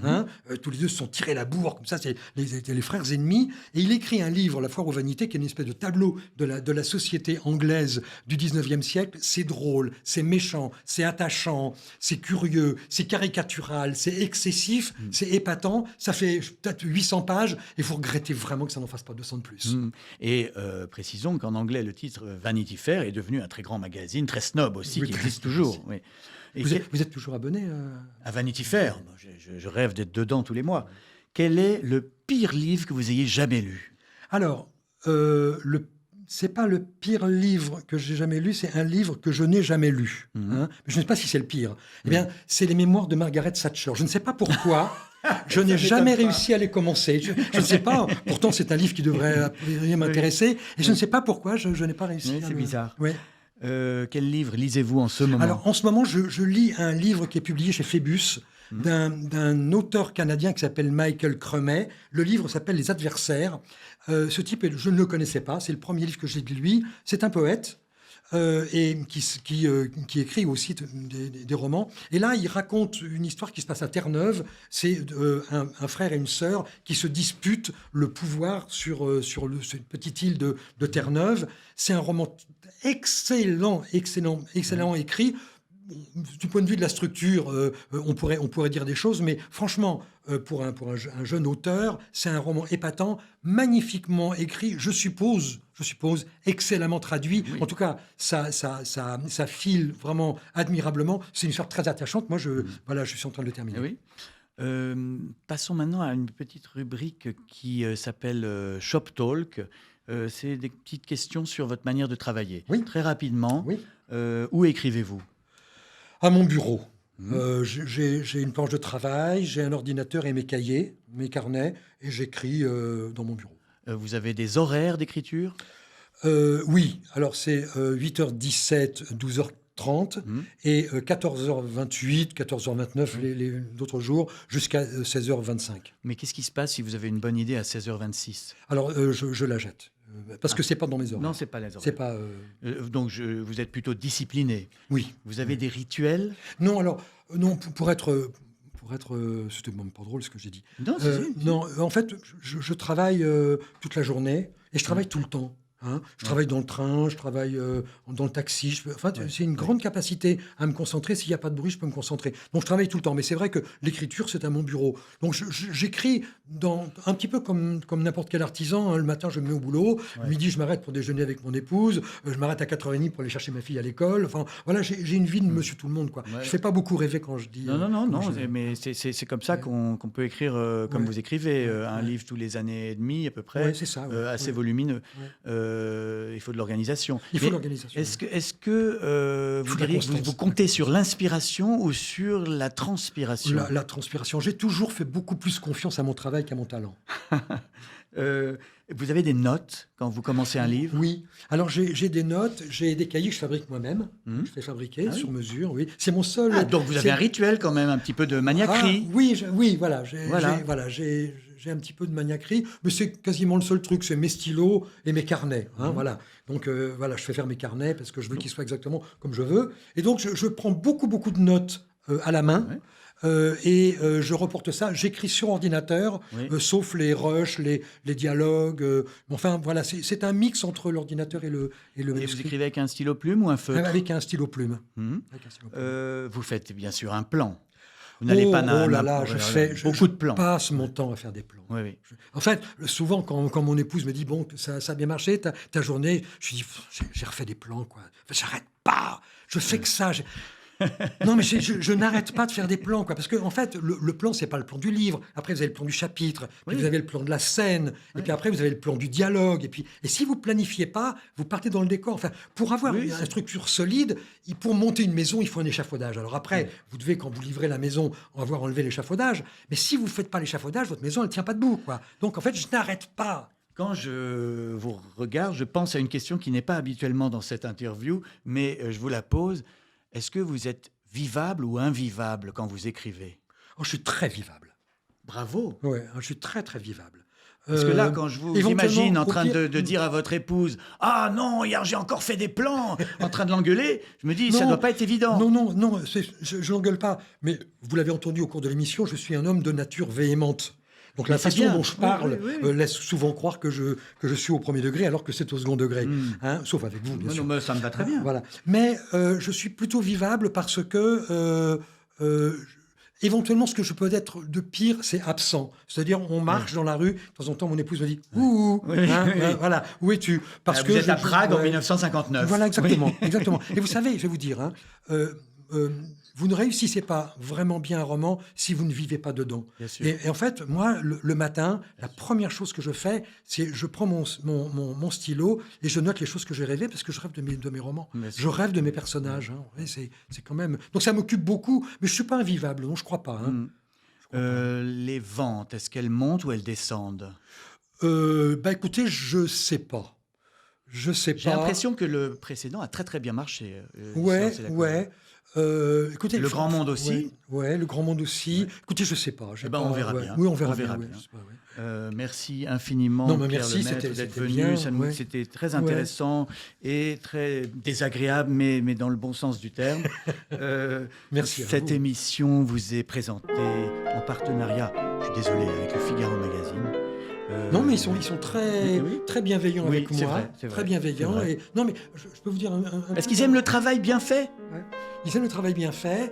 Tous les deux se sont tirés la bourre, comme ça, c'est les frères ennemis. Et il écrit un livre, La foire aux vanités, qui est une espèce de tableau de la société anglaise du 19e siècle. C'est drôle, c'est méchant, c'est attachant, c'est curieux, c'est caricatural, c'est excessif, c'est épatant. Ça fait peut-être 800 pages et vous regrettez vraiment que ça n'en fasse pas 200 de plus. Et précisons qu'en anglais, le titre Vanity Fair est devenu un très grand magazine, très snob aussi, qui existe toujours. Oui. Vous êtes toujours abonné à Vanity Fair. Je rêve d'être dedans tous les mois. Quel est le pire livre que vous ayez jamais lu? Alors, c'est pas le pire livre que j'ai jamais lu, c'est un livre que je n'ai jamais lu. Mais je ne sais pas si c'est le pire. Eh bien, c'est les mémoires de Margaret Thatcher. Je ne sais pas pourquoi. Je n'ai jamais réussi à les commencer. Je ne sais pas. Pourtant, c'est un livre qui devrait m'intéresser. Et je ne sais pas pourquoi je n'ai pas réussi. C'est bizarre. Oui. Quel livre lisez-vous en ce moment? Alors, en ce moment, je lis un livre qui est publié chez Phébus, d'un auteur canadien qui s'appelle Michael Cremet. Le livre s'appelle Les Adversaires. Ce type, je ne le connaissais pas. C'est le premier livre que j'ai lu de lui. C'est un poète. Et qui écrit aussi des romans. Et là, il raconte une histoire qui se passe à Terre-Neuve. C'est un frère et une sœur qui se disputent le pouvoir sur cette petite île de Terre-Neuve. C'est un roman excellent écrit. Du point de vue de la structure, on pourrait dire des choses, mais franchement, pour un jeune auteur, c'est un roman épatant, magnifiquement écrit, je suppose excellemment traduit. Oui. En tout cas, ça file vraiment admirablement. C'est une histoire très attachante. Moi, je suis en train de le terminer. Oui. Passons maintenant à une petite rubrique qui s'appelle Shop Talk. C'est des petites questions sur votre manière de travailler. Oui. Très rapidement, oui. Où écrivez-vous? À mon bureau. J'ai une planche de travail, j'ai un ordinateur et mes cahiers, mes carnets, et j'écris dans mon bureau. Vous avez des horaires d'écriture? Oui, alors c'est 8h17, 14h30 et 14h28, 14h29 les d'autres jours, jusqu'à 16h25. Mais qu'est-ce qui se passe si vous avez une bonne idée à 16h26? Alors, je la jette, parce que c'est pas dans mes horaires. Non, c'est pas les C'est horaires. pas, Donc, vous êtes plutôt discipliné. oui. Vous avez des rituels? Non, alors, non, pour être, c'était même pas drôle ce que j'ai dit. Non, si. Non, en fait, je travaille toute la journée et je travaille tout le temps. Hein. Je travaille dans le train, je travaille dans le taxi. C'est une grande capacité à me concentrer. S'il n'y a pas de bruit, je peux me concentrer. Donc, je travaille tout le temps. Mais c'est vrai que l'écriture, c'est à mon bureau. Donc, j'écris un petit peu comme n'importe quel artisan. Hein. Le matin, je me mets au boulot. Le midi, je m'arrête pour déjeuner avec mon épouse. Je m'arrête à 4h30 pour aller chercher ma fille à l'école. Enfin, voilà, j'ai une vie de monsieur tout le monde, quoi. Ouais. Je fais pas beaucoup rêver quand je dis... Non, mais c'est comme ça qu'on peut écrire comme Ouais. vous écrivez, un Ouais. livre tous les années et demie à peu près, Ouais, c'est ça. Ouais. assez Ouais. volumineux. Ouais. Il faut de l'organisation. Il faut Mais l'organisation. Est-ce que vous faut de la diriez que vous constance. comptez sur l'inspiration ou sur la transpiration? La transpiration. J'ai toujours fait beaucoup plus confiance à mon travail qu'à mon talent. Vous avez des notes quand vous commencez un livre? Oui. Alors, j'ai des notes, j'ai des cahiers que je fabrique moi-même. Mhm. Je fais fabriquer Ah oui. sur mesure, oui. C'est mon seul... Ah, donc vous avez c'est- un rituel quand même, un petit peu de maniaquerie. Ah, oui, oui, voilà. Voilà. J'ai un petit peu de maniaquerie, mais c'est quasiment le seul truc, c'est mes stylos et mes carnets. Hein, voilà. Donc, voilà, je fais faire mes carnets parce que je veux qu'ils soient exactement comme je veux. Et donc, je prends beaucoup de notes à la main. Ouais. Je reporte ça, j'écris sur ordinateur, Oui. sauf les rushs, les dialogues. Enfin, voilà, c'est un mix entre l'ordinateur et le Et vous manuscrit. écrivez avec un stylo plume ou un feutre? Avec un stylo plume. Mhm. Avec un stylo plume. Vous faites bien sûr un plan. Vous n'allez pas oh là là, beaucoup de plans. Je passe mon temps à faire des plans. Oui, oui. En fait, souvent, quand mon épouse me dit, bon, ça a bien marché, ta journée, je lui dis, j'ai refait des plans, quoi. Enfin, j'arrête pas, je fais que ça. Non, mais je n'arrête pas de faire des plans, quoi. Parce que, en fait, le plan, c'est pas le plan du livre. Après, vous avez le plan du chapitre. Puis Oui. vous avez le plan de la scène. Et puis après, vous avez le plan du dialogue. Et si vous planifiez pas, vous partez dans le décor. Enfin, pour avoir Oui, une c'est- structure solide, pour monter une maison, il faut un échafaudage. Alors après, vous devez, quand vous livrez la maison, avoir enlevé l'échafaudage. Mais si vous faites pas l'échafaudage, votre maison, elle tient pas debout, quoi. Donc, en fait, je n'arrête pas. Quand je vous regarde, je pense à une question qui n'est pas habituellement dans cette interview, mais je vous la pose. Est-ce que vous êtes vivable ou invivable quand vous écrivez? Oh, je suis très vivable. Bravo! Ouais, je suis très, très vivable. Parce que là, quand je vous éventuellement, imagine en au train pire- de dire à votre épouse « Ah non, hier j'ai encore fait des plans !» en train de l'engueuler, je me dis ça ne Non, doit pas être évident. Non, je n'engueule pas. Mais vous l'avez entendu au cours de l'émission, je suis un homme de nature véhémente. Donc la Mais c'est façon bien. dont je Oui, parle oui. laisse souvent croire que je suis au premier degré alors que c'est au second degré. Hein, sauf avec vous, bien Non, sûr. mais ça me va très bien. Voilà. Mais je suis plutôt vivable parce que éventuellement, ce que je peux être de pire, c'est absent. C'est-à-dire, on marche dans la rue, de temps en temps, mon épouse me dit « Ouh, Oui, oui. voilà, où es-tu ?» Ah, vous êtes à Prague en ouais. 1959. Voilà, exactement, Oui. exactement. Et vous savez, je vais vous dire, hein, vous ne réussissez pas vraiment bien un roman si vous ne vivez pas dedans. Bien sûr. Et en fait, moi, le matin, la première chose que je fais, c'est je prends mon stylo et je note les choses que j'ai rêvées parce que je rêve de mes romans. Bien sûr. Je rêve de mes personnages. Hein. Ouais, c'est quand même... Donc ça m'occupe beaucoup, mais je ne suis pas invivable, non, je ne crois pas. Hein. Les ventes, est-ce qu'elles montent ou elles descendent? Écoutez, je ne sais pas. Je sais J'ai pas. l'impression que le précédent a très très bien marché. Ouais, Histoire, c'est d'accord. ouais. Écoutez, Le Grand Monde aussi. Ouais, le Grand Monde aussi. Écoutez, je sais pas. Eh ben, on verra bien. Oui, on verra On verra bien. bien. ouais, je sais pas, ouais. Merci infiniment, Non, mais Pierre merci, Lemaitre, c'était d'être bien, venu. ouais. C'était très intéressant et très désagréable, mais dans le bon sens du terme. Merci à Cette vous. émission vous est présentée en partenariat, je suis désolé, avec le Figaro Magazine. Non, mais ils sont très, oui. très bienveillants Oui, avec c'est moi. vrai, c'est Très vrai, bienveillants. c'est vrai. Et, non, mais je peux vous dire Est-ce qu'ils aiment le travail bien fait? Ouais. Ils aiment le travail bien fait.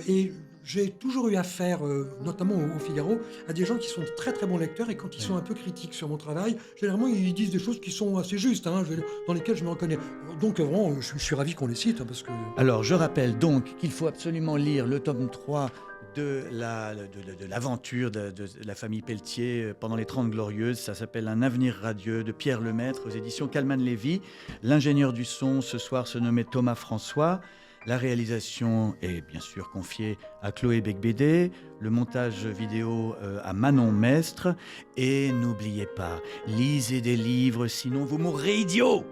Et j'ai toujours eu affaire, notamment au Figaro, à des gens qui sont très très bons lecteurs et quand ils sont un peu critiques sur mon travail, généralement ils disent des choses qui sont assez justes, hein, dans lesquelles je me reconnais. Donc vraiment, je suis ravi qu'on les cite, hein, parce que... Alors, je rappelle donc qu'il faut absolument lire le tome 3 de l'aventure de la famille Pelletier pendant les 30 Glorieuses. Ça s'appelle Un avenir radieux de Pierre Lemaitre aux éditions Calman Lévy. L'ingénieur du son ce soir se nommait Thomas François. La réalisation est bien sûr confiée à Chloé Becbédé, le montage vidéo à Manon Mestre. Et n'oubliez pas, lisez des livres, sinon vous mourrez idiot!